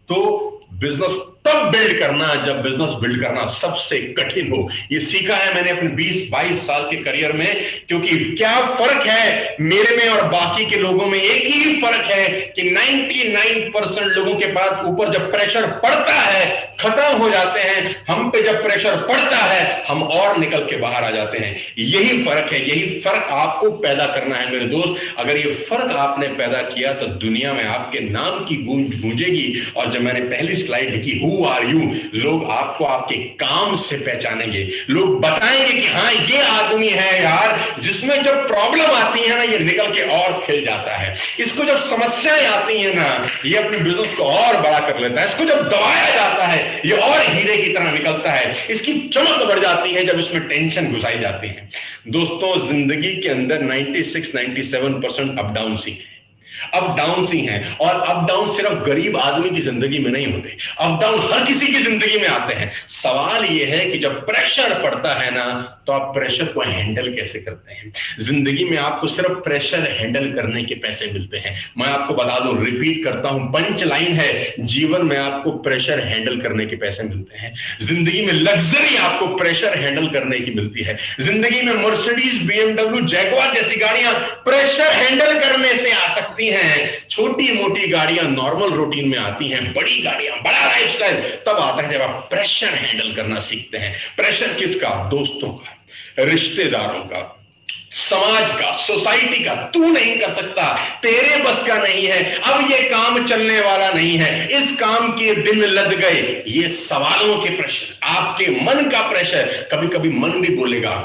तो बिजनेस तब बिल्ड करना जब बिजनेस बिल्ड करना सबसे कठिन हो। ये सीखा है मैंने अपने 20-22 साल के करियर में। क्योंकि क्या फर्क है मेरे में और बाकी के लोगों में? एक ही फर्क है कि 99% लोगों के पास ऊपर जब प्रेशर पड़ता है खत्म हो जाते हैं, हम पे जब प्रेशर पड़ता है हम और निकल के बाहर आ जाते हैं। यही फर्क है, यही फर्क आपको पैदा करना है मेरे दोस्त। अगर ये फर्क आपने पैदा किया तो दुनिया में आपके नाम की गूंज गूंजेगी। और जब मैंने पहली स्लाइड लिखी, हु हु आर यू। लोग आपको आपके काम से पहचानेंगे, लोग बताएंगे कि हाँ ये आदमी है यार जिसमें जब प्रॉब्लम आती है ना ये निकल के और खिल जाता है, इसको जब समस्याएं आती है ना ये अपने बिजनेस को और बड़ा कर लेता है, इसको जब दबाया जाता है ये और हीरे की तरह निकलता है, इसकी चमक बढ़ जाती है जब इसमें टेंशन घुसाई जाती है। दोस्तों जिंदगी के अंदर 96-97% अप डाउन सी है, अप डाउन सी हैं, और अप डाउन सिर्फ गरीब आदमी की जिंदगी में नहीं होते, अप डाउन हर किसी की जिंदगी में आते हैं। सवाल यह है कि जब प्रेशर पड़ता है ना तो आप प्रेशर को हैंडल कैसे करते हैं। जिंदगी में आपको सिर्फ प्रेशर हैंडल करने के पैसे मिलते हैं। मैं आपको बता दूं, रिपीट करता हूं, पंच लाइन है, जीवन में आपको प्रेशर हैंडल करने के पैसे मिलते हैं। जिंदगी में लग्जरी आपको प्रेशर हैंडल करने की मिलती है। जिंदगी में मर्सिडीज, BMW, जैगुआर जैसी गाड़ियां प्रेशर हैंडल करने से आ सकती हैं। छोटी मोटी गाड़ियां नॉर्मल रूटीन में आती हैं, बड़ी गाड़ियां, बड़ा लाइफस्टाइल तब आता है जब आप प्रेशर हैंडल करना सीखते हैं। प्रेशर किसका? दोस्तों का, रिश्तेदारों का, समाज का, सोसाइटी का। तू नहीं कर सकता, तेरे बस का नहीं है, अब ये काम चलने वाला नहीं है, इस काम के दिन लद गए। ये सवालों के प्रेशर, आपके मन का प्रेशर। कभी कभी मन भी बोलेगा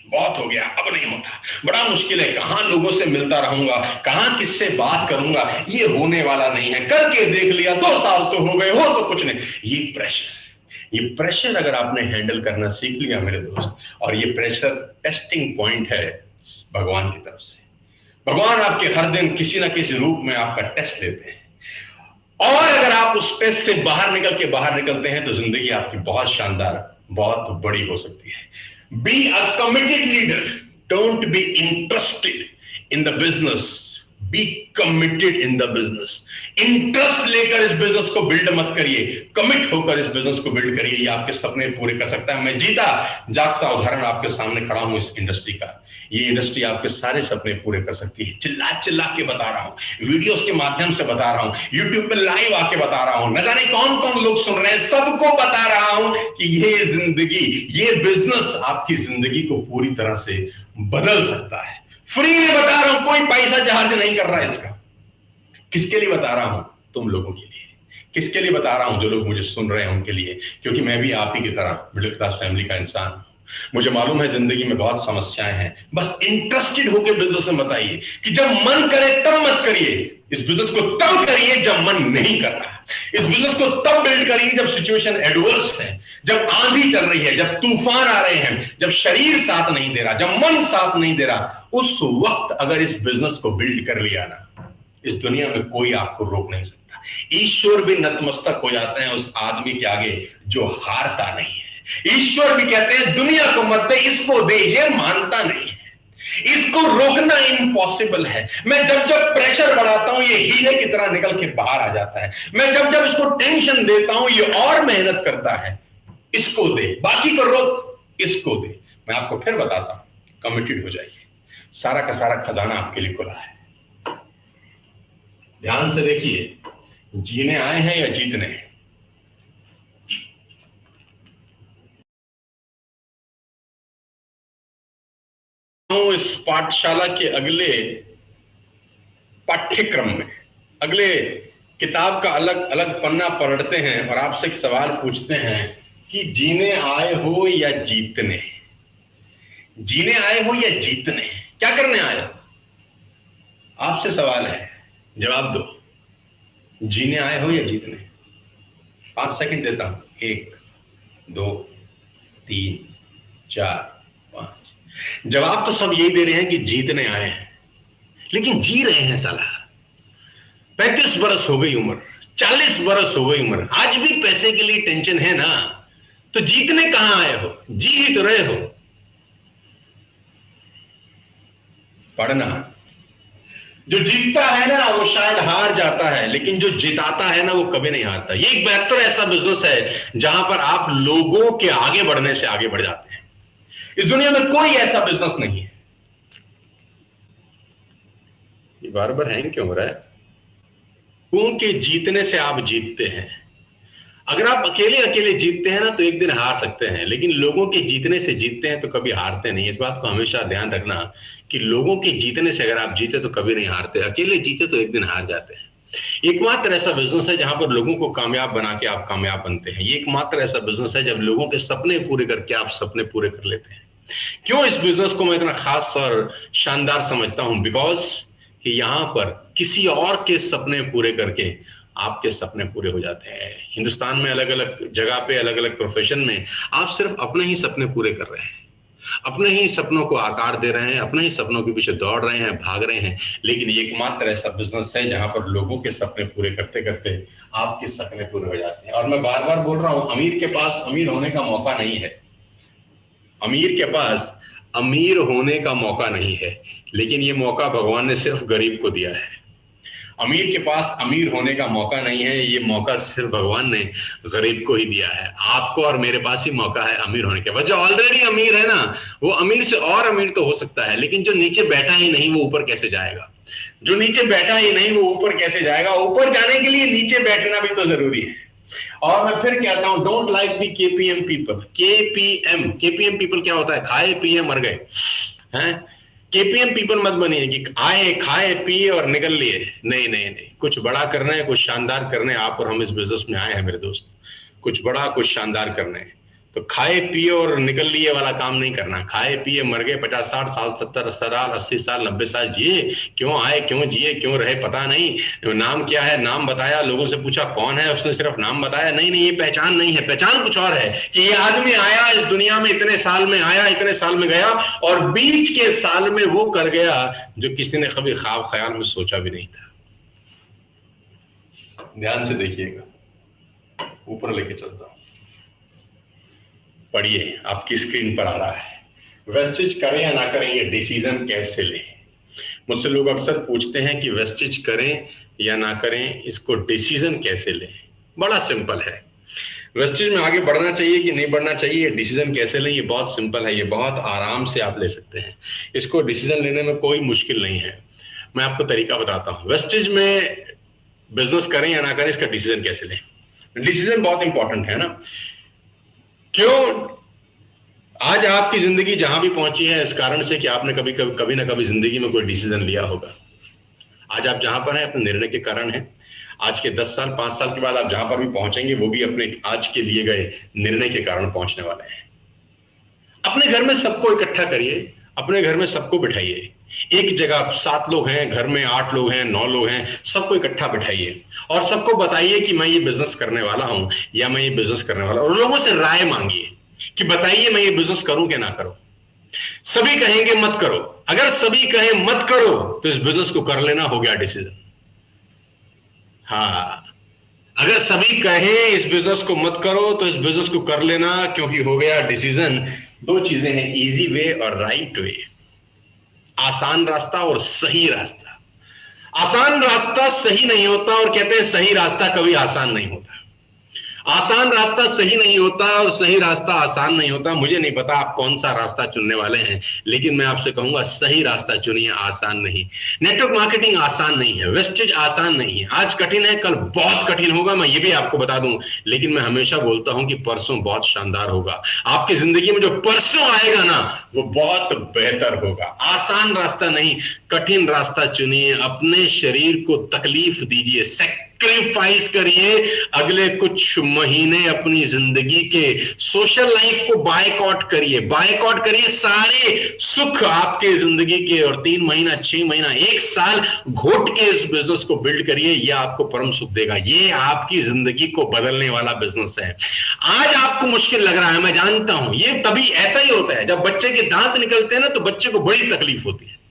बहुत हो गया, अब नहीं होता, बड़ा मुश्किल है, कहां लोगों से मिलता रहूंगा, कहां किससे बात करूंगा, ये होने वाला नहीं है, करके देख लिया, 2 साल तो हो गए, हो तो कुछ नहीं। ये प्रेशर अगर आपने हैंडल करना सीख लिया मेरे दोस्त, और ये प्रेशर टेस्टिंग पॉइंट है भगवान की तरफ से। भगवान आपके हर दिन किसी ना किसी रूप में आपका टेस्ट लेते हैं, और अगर आप उस टेस्ट से बाहर निकलते हैं तो जिंदगी आपकी बहुत शानदार, बहुत बड़ी हो सकती है। Be a committed leader. Don't be interested in the business. Be committed in the business. Interest लेकर इस बिजनेस को बिल्ड मत करिए, कमिट होकर इस बिजनेस को बिल्ड करिए। ये आपके सपने पूरे कर सकता है। मैं जीता जागता उदाहरण आपके सामने खड़ा हूं इस इंडस्ट्री का। ये इंडस्ट्री आपके सारे सपने पूरे कर सकती है। चिल्ला चिल्ला के बता रहा हूं, वीडियोस के माध्यम से बता रहा हूं, यूट्यूब पे लाइव आके बता रहा हूं, न जाने कौन कौन लोग सुन रहे हैं, सबको बता रहा हूं कि ये जिंदगी, ये बिजनेस आपकी जिंदगी को पूरी तरह से बदल सकता है। फ्री में बता रहा हूं, कोई पैसा चार्ज नहीं कर रहा है इसका। किसके लिए बता रहा हूं? तुम लोगों के लिए। किसके लिए बता रहा हूं? जो लोग मुझे सुन रहे हैं उनके लिए, क्योंकि मैं भी आप ही की तरह मिडिल क्लास फैमिली का इंसान हूं। मुझे मालूम है जिंदगी में बहुत समस्याएं हैं। बस इंटरेस्टेड होकर बिजनेस में बताइए कि जब मन करे तब मत करिए, इस बिजनेस को तब करिए जब मन नहीं कर रहा। इस बिजनेस को तब बिल्ड करिए जब सिचुएशन एडवर्स है, जब आंधी चल रही है, जब तूफान आ रहे हैं, जब शरीर साथ नहीं दे रहा, जब मन साथ नहीं दे रहा। उस वक्त अगर इस बिजनेस को बिल्ड कर लिया ना, इस दुनिया में कोई आपको रोक नहीं सकता। ईश्वर भी नतमस्तक हो जाते हैं उस आदमी के आगे जो हारता नहीं है। ईश्वर भी कहते हैं दुनिया को मत दे, इसको दे, ये मानता नहीं है, इसको रोकना इम्पॉसिबल है। मैं जब जब प्रेशर बढ़ाता हूं ये हीरे की तरह निकल के बाहर आ जाता है। मैं जब जब इसको टेंशन देता हूं ये और मेहनत करता है। इसको दे, बाकी को रोक, इसको दे। मैं आपको फिर बताता हूं, कमिटेड हो जाइए, सारा का सारा खजाना आपके लिए खुला है। ध्यान से देखिए, जीने आए हैं या जीतने हैं? इस पाठशाला के अगले पाठ्यक्रम में अगले किताब का अलग अलग पन्ना पलटते हैं और आपसे एक सवाल पूछते हैं कि जीने आए हो या जीतने? जीने आए हो या जीतने? क्या करने आए हो? आपसे सवाल है, जवाब दो। जीने आए हो या जीतने? 5 सेकंड देता हूं। 1 2 3 4 5। जवाब तो सब यही दे रहे हैं कि जीतने आए हैं, लेकिन जी रहे हैं साला। 35 बरस हो गई उम्र, 40 बरस हो गई उम्र, आज भी पैसे के लिए टेंशन है ना, तो जीतने कहां आए हो? जी ही तो रहे हो। पढ़ना, जो जीतता है ना वो शायद हार जाता है, लेकिन जो जिताता है ना वो कभी नहीं हारता। ये एक बेहतर ऐसा बिजनेस है जहां पर आप लोगों के आगे बढ़ने से आगे बढ़ जाते हैं। इस दुनिया में कोई ऐसा बिजनेस नहीं है। ये बार बार हैंग क्यों हो रहा है? क्योंकि जीतने से आप जीतते हैं। अगर आप अकेले अकेले जीतते हैं ना तो एक दिन हार सकते हैं, लेकिन लोगों के जीतने से जीतते हैं तो कभी हारते नहीं। इस बात को हमेशा ध्यान रखना कि लोगों के जीतने से अगर आप जीते तो कभी नहीं हारते, अकेले जीते तो एक दिन हार जाते हैं। एकमात्र ऐसा बिजनेस है जहां पर लोगों को कामयाब बना के आप कामयाब बनते हैं। ये एकमात्र ऐसा बिजनेस है जब लोगों के सपने पूरे करके आप सपने पूरे कर लेते हैं। क्यों इस बिजनेस को मैं इतना खास और शानदार समझता हूं? बिकॉज कि यहां पर किसी और के सपने पूरे करके आपके सपने पूरे हो जाते हैं। हिंदुस्तान में अलग अलग जगह पे अलग अलग प्रोफेशन में आप सिर्फ अपने ही सपने पूरे कर रहे हैं, अपने ही सपनों को आकार दे रहे हैं, अपने ही सपनों के पीछे दौड़ रहे हैं, भाग रहे हैं। लेकिन ये एकमात्र ऐसा बिजनेस है जहां पर लोगों के सपने पूरे करते करते आपके सपने पूरे हो जाते हैं। और मैं बार बार बोल रहा हूं, अमीर के पास अमीर होने का मौका नहीं है, अमीर के पास अमीर होने का मौका नहीं है, लेकिन ये मौका भगवान ने सिर्फ गरीब को दिया है। अमीर के पास अमीर होने का मौका नहीं है, ये मौका सिर्फ भगवान ने गरीब को ही दिया है। आपको और मेरे पास ही मौका है अमीर होने के बाद। जो ऑलरेडी अमीर है ना, वो अमीर से और अमीर तो हो सकता है, लेकिन जो नीचे बैठा ही नहीं वो ऊपर कैसे जाएगा? जो नीचे बैठा ही नहीं वो ऊपर कैसे जाएगा? ऊपर जाने के लिए नीचे बैठना भी तो जरूरी है। और मैं फिर कहता हूं, don't like be KPM people. KPM people क्या होता है? खाए पिए मर गए हैं। केपीएम पीपल मत बनिए कि आए खाए पिए और निकल लिए। नहीं नहीं नहीं, कुछ बड़ा करना है, कुछ शानदार करना है। आप और हम इस बिजनेस में आए हैं मेरे दोस्त, कुछ बड़ा कुछ शानदार करना है। तो खाए पिए और निकल लिए वाला काम नहीं करना। खाए पिए मर गए, 50-60 साल 70 साल 80 साल 90 साल जिए, क्यों आए क्यों जिए क्यों रहे पता नहीं। नाम क्या है? नाम बताया, लोगों से पूछा कौन है, उसने सिर्फ नाम बताया। नहीं नहीं, ये पहचान नहीं है। पहचान कुछ और है कि ये आदमी आया इस दुनिया में, इतने साल में आया, इतने साल में गया, और बीच के साल में वो कर गया जो किसी ने कभी ख्वाब ख्याल में सोचा भी नहीं था। ध्यान से देखिएगा, ऊपर लेके चलता हूं, पढ़िए, आपकी स्क्रीन पर आ रहा है। वेस्टेज करें या ना करें, ये डिसीजन कैसे लें? मुझसे लोग अक्सर पूछते हैं कि वेस्टेज करें या ना करें, इसको डिसीजन कैसे लें? बड़ा सिंपल है। वेस्टेज में आगे बढ़ना चाहिए कि नहीं बढ़ना चाहिए, डिसीजन कैसे लें? ये बहुत सिंपल है, ये बहुत आराम से आप ले सकते हैं। इसको डिसीजन लेने में कोई मुश्किल नहीं है। मैं आपको तरीका बताता हूं। वेस्टेज में बिजनेस करें या ना करें, इसका डिसीजन कैसे लें? डिसीजन बहुत इंपॉर्टेंट है ना। क्यों? आज आपकी जिंदगी जहां भी पहुंची है इस कारण से कि आपने कभी ना कभी जिंदगी में कोई डिसीजन लिया होगा। आज आप जहां पर हैं अपने निर्णय के कारण हैं। आज के 10 साल 5 साल के बाद आप जहां पर भी पहुंचेंगे वो भी अपने आज के लिए गए निर्णय के कारण पहुंचने वाले हैं। अपने घर में सबको इकट्ठा करिए, अपने घर में सबको बिठाइए। एक जगह 7 लोग हैं, घर में 8 लोग हैं, 9 लोग हैं, सबको इकट्ठा बिठाइए और सबको बताइए कि मैं ये बिजनेस करने वाला हूं या मैं ये बिजनेस करने वाला हूं। और लोगों से राय मांगिए कि बताइए मैं ये बिजनेस करूं कि ना करूं। सभी कहेंगे मत करो। अगर सभी कहें मत करो तो इस बिजनेस को कर लेना, हो गया डिसीजन। हाँ, अगर सभी कहें इस बिजनेस को मत करो तो इस बिजनेस को कर लेना, क्योंकि हो गया डिसीजन। 2 चीजें हैं, इजी वे और राइट वे। आसान रास्ता और सही रास्ता। आसान रास्ता सही नहीं होता, और कहते हैं सही रास्ता कभी आसान नहीं होता। आसान रास्ता सही नहीं होता और सही रास्ता आसान नहीं होता। मुझे नहीं पता आप कौन सा रास्ता चुनने वाले हैं, लेकिन मैं आपसे कहूंगा सही रास्ता चुनिए, आसान नहीं। नेटवर्क मार्केटिंग आसान नहीं है, वेस्टेज आसान नहीं है। आज कठिन है, कल बहुत कठिन होगा, मैं ये भी आपको बता दूं। लेकिन मैं हमेशा बोलता हूं कि परसों बहुत शानदार होगा। आपकी जिंदगी में जो परसों आएगा ना, वो बहुत बेहतर होगा। आसान रास्ता नहीं, कठिन रास्ता चुनिए। अपने शरीर को तकलीफ दीजिए, सैक्रिफाइस करिए। अगले कुछ महीने अपनी जिंदगी के सोशल लाइफ को बायकॉट करिए, बायकॉट करिए। सारे सुख आपके जिंदगी के, और 3 महीना 6 महीना 1 साल घोट के इस बिजनेस को बिल्ड करिए। यह आपको परम सुख देगा। ये आपकी जिंदगी को बदलने वाला बिजनेस है। आज आपको मुश्किल लग रहा है, मैं जानता हूं। ये तभी ऐसा ही होता है, जब बच्चे के दांत निकलते हैं ना, तो बच्चे को बड़ी तकलीफ होती है।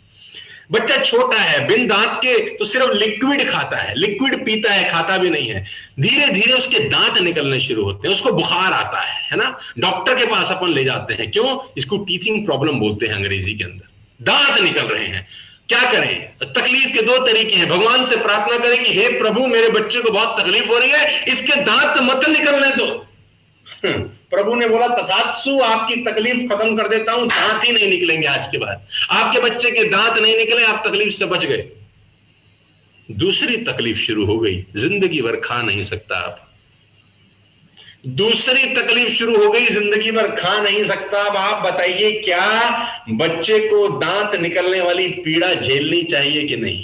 बच्चा छोटा है, बिन दांत के, तो सिर्फ लिक्विड खाता है, लिक्विड पीता है, खाता भी नहीं है। धीरे धीरे उसके दांत निकलने शुरू होते हैं, उसको बुखार आता है ना। डॉक्टर के पास अपन ले जाते हैं, क्यों? इसको टीथिंग प्रॉब्लम बोलते हैं अंग्रेजी के अंदर। दांत निकल रहे हैं, क्या करें? तकलीफ के 2 तरीके हैं। भगवान से प्रार्थना करें कि हे प्रभु, मेरे बच्चे को बहुत तकलीफ हो रही है, इसके दांत मत निकलने दो। प्रभु ने बोला तथात्सु, आपकी तकलीफ खत्म कर देता हूं, दांत ही नहीं निकलेंगे आज के बाद। आपके बच्चे के दांत नहीं निकले, आप तकलीफ से बच गए। दूसरी तकलीफ शुरू हो गई, जिंदगी भर खा नहीं सकता आप। दूसरी तकलीफ शुरू हो गई, जिंदगी भर खा नहीं सकता। अब आप बताइए, क्या बच्चे को दांत निकलने वाली पीड़ा झेलनी चाहिए कि नहीं?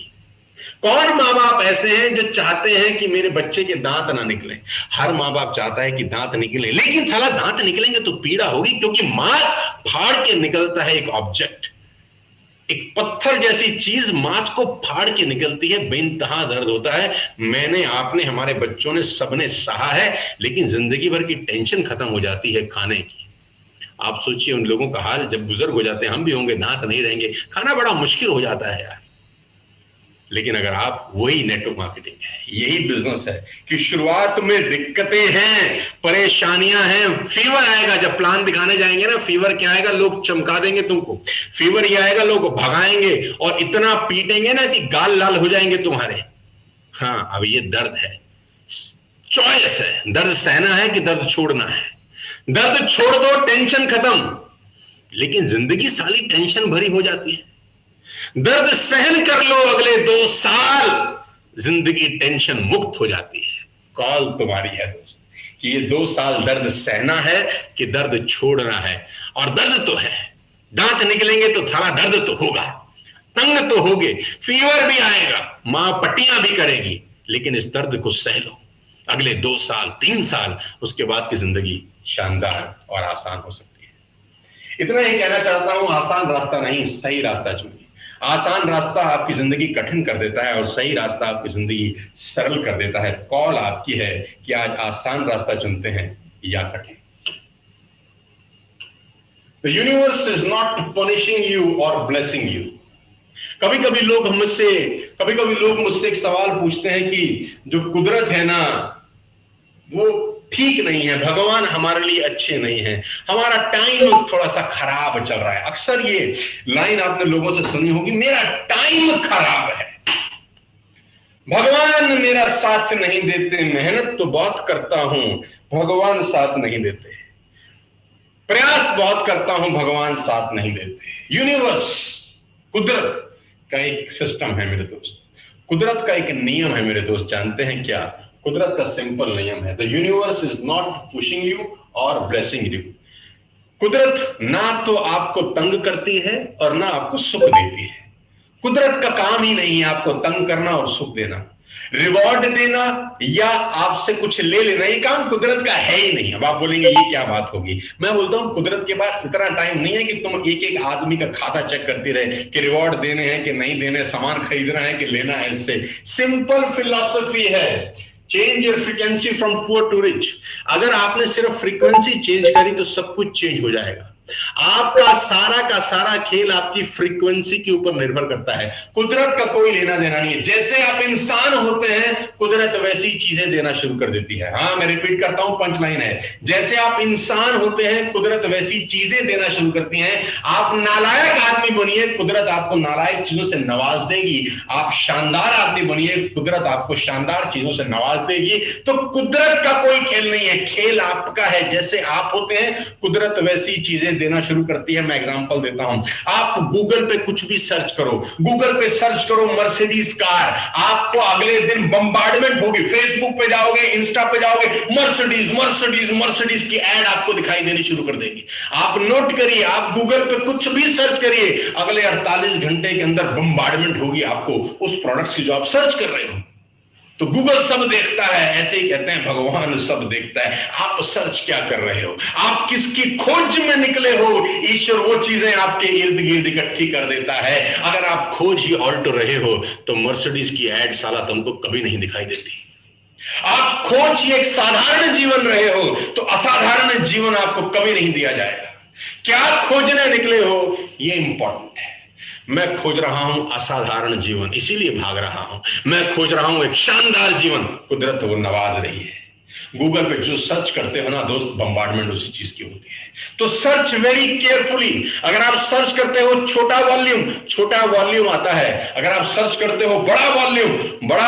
कौन माँ बाप ऐसे हैं जो चाहते हैं कि मेरे बच्चे के दांत ना निकले? हर माँ बाप चाहता है कि दांत निकले, लेकिन साला दांत निकलेंगे तो पीड़ा होगी, क्योंकि मांस फाड़ के निकलता है, एक ऑब्जेक्ट, एक पत्थर जैसी चीज मांस को फाड़ के निकलती है, बेइंतहा दर्द होता है। मैंने, आपने, हमारे बच्चों ने, सबने सहा है, लेकिन जिंदगी भर की टेंशन खत्म हो जाती है खाने की। आप सोचिए उन लोगों का हाल, जब बुजुर्ग हो जाते हैं, हम भी होंगे, दांत नहीं रहेंगे, खाना बड़ा मुश्किल हो जाता है यार। लेकिन अगर आप, वही नेटवर्क मार्केटिंग है, यही बिजनेस है कि शुरुआत में दिक्कतें हैं, परेशानियां हैं, फीवर आएगा, जब प्लान दिखाने जाएंगे ना, फीवर क्या आएगा, लोग चमका देंगे तुमको, फीवर ये आएगा, लोग भगाएंगे और इतना पीटेंगे ना कि गाल लाल हो जाएंगे तुम्हारे। हाँ, अब ये दर्द है, चॉइस है, दर्द सहना है कि दर्द छोड़ना है। दर्द छोड़ दो, टेंशन खत्म, लेकिन जिंदगी साली टेंशन भरी हो जाती है। दर्द सहन कर लो, अगले 2 साल जिंदगी टेंशन मुक्त हो जाती है। कॉल तुम्हारी है दोस्त, कि ये 2 साल दर्द सहना है कि दर्द छोड़ना है। और दर्द तो है, दांत निकलेंगे तो सारा दर्द तो होगा, तंग तो होगे, फीवर भी आएगा, मां पट्टियां भी करेगी, लेकिन इस दर्द को सह लो। अगले 2 साल 3 साल, उसके बाद की जिंदगी शानदार और आसान हो सकती है। इतना ही कहना चाहता हूं, आसान रास्ता नहीं, सही रास्ता चुनिए। आसान रास्ता आपकी जिंदगी कठिन कर देता है और सही रास्ता आपकी जिंदगी सरल कर देता है। कॉल आपकी है कि आज आसान रास्ता चुनते हैं या कठिन। The universe is not punishing you or blessing you. कभी कभी लोग मुझसे एक सवाल पूछते हैं कि जो कुदरत है ना, वो ठीक नहीं है, भगवान हमारे लिए अच्छे नहीं है, हमारा टाइम थोड़ा सा खराब चल रहा है। अक्सर ये लाइन आपने लोगों से सुनी होगी, मेरा टाइम खराब है, भगवान मेरा साथ नहीं देते, मेहनत तो बहुत करता हूं, भगवान साथ नहीं देते, प्रयास बहुत करता हूं, भगवान साथ नहीं देते। यूनिवर्स, कुदरत का एक सिस्टम है मेरे दोस्त, कुदरत का एक नियम है मेरे दोस्त। जानते हैं क्या? कुदरत का सिंपल नियम है, the universe is not pushing you और ब्लेसिंग यू। कुदरत ना तो आपको तंग करती है और ना आपको सुख देती है। कुदरत का काम ही नहीं है आपको तंग करना और सुख देना, रिवॉर्ड देना या आपसे कुछ ले लेना, ये काम कुदरत का है ही नहीं। अब आप बोलेंगे ये क्या बात होगी? मैं बोलता हूं कुदरत के पास इतना टाइम नहीं है कि तुम एक एक आदमी का खाता चेक करती रहे कि रिवॉर्ड देने हैं कि नहीं देने, सामान खरीदना है कि लेना है। इससे सिंपल फिलॉसफी है, change your frequency from poor to rich. अगर आपने सिर्फ फ्रीक्वेंसी चेंज करी तो सब कुछ चेंज हो जाएगा। आपका सारा का सारा खेल आपकी फ्रीक्वेंसी के ऊपर निर्भर करता है, कुदरत का कोई लेना देना नहीं है। जैसे आप इंसान होते हैं, कुदरत वैसी चीजें देना शुरू कर देती है। हाँ, मैं रिपीट करता हूं, पंच लाइन है, जैसे आप इंसान होते हैं, कुदरत वैसी चीजें देना शुरू करती है। आप नालायक आदमी बनिए, कुदरत आपको नालायक चीजों से नवाज देगी। आप शानदार आदमी बनिए, कुदरत आपको शानदार चीजों से नवाज देगी। तो कुदरत का कोई खेल नहीं है, खेल आपका है। जैसे आप होते हैं, कुदरत वैसी चीजें देना शुरू करती है। मैं एग्जांपल देता हूं, आप गूगल पे कुछ भी सर्च करो, गूगल पे सर्च करो मर्सिडीज कार, आपको अगले दिन बम्बार्डमेंट होगी। फेसबुक पे जाओगे, इंस्टा पे जाओगे, मर्सिडीज मर्सिडीज मर्सिडीज की एड आपको दिखाई देनी शुरू कर देगी। आप नोट करिए, आप गूगल पे कुछ भी सर्च करिए, अगले 48 घंटे के अंदर बम्बार्डमेंट होगी आपको उस प्रोडक्ट्स की जो आप सर्च कर रहे हो। तो गूगल सब देखता है, ऐसे ही कहते हैं भगवान सब देखता है। आप सर्च क्या कर रहे हो, आप किसकी खोज में निकले हो, ईश्वर वो चीजें आपके इर्द गिर्द इकट्ठी कर देता है। अगर आप खोज ही ऑल्ट रहे हो तो मर्सिडीज की एड साला तुमको कभी नहीं दिखाई देती। आप खोज ही एक साधारण जीवन रहे हो तो असाधारण जीवन आपको कभी नहीं दिया जाएगा। क्या खोजने निकले हो, ये इंपॉर्टेंट है। मैं खोज रहा हूं असाधारण जीवन, इसीलिए भाग रहा हूं। मैं खोज रहा हूं एक शानदार जीवन, कुदरत वो नवाज रही है। गूगल पे जो सर्च करते हो ना दोस्त, बम्बार्डमेंट उसी चीज की होती है। तो सर्च वेरी केयरफुली। अगर आप सर्च करते हो छोटा वॉल्यूम आता है। अगर आप सर्च करते हो बड़ा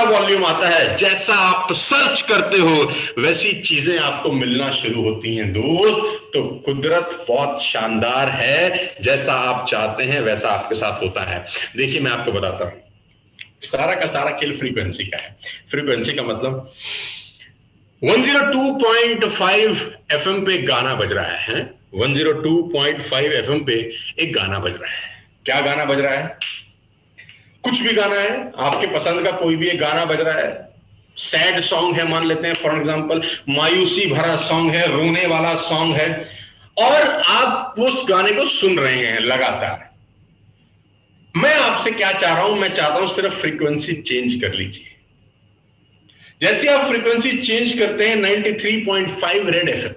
वॉल्यूम आता है। जैसा आप सर्च करते हो वैसी चीजें आपको मिलना शुरू होती हैं दोस्त। तो कुदरत बहुत शानदार है, जैसा आप चाहते हैं वैसा आपके साथ होता है। देखिए मैं आपको बताता हूं, सारा का सारा खेल फ्रीक्वेंसी का है। फ्रीक्वेंसी का मतलब 102.5 FM पे गाना बज रहा है। 102.5 FM पे एक गाना बज रहा है। क्या गाना बज रहा है? कुछ भी गाना है, आपके पसंद का कोई भी एक गाना बज रहा है, सैड सॉन्ग है मान लेते हैं फॉर एग्जांपल, मायूसी भरा सॉन्ग है, रोने वाला सॉन्ग है, और आप उस गाने को सुन रहे हैं लगातार। मैं आपसे क्या चाह रहा हूं, मैं चाहता हूं सिर्फ फ्रीक्वेंसी चेंज कर लीजिए। जैसे आप फ्रीक्वेंसी चेंज करते हैं 93.5 रेड एफएम,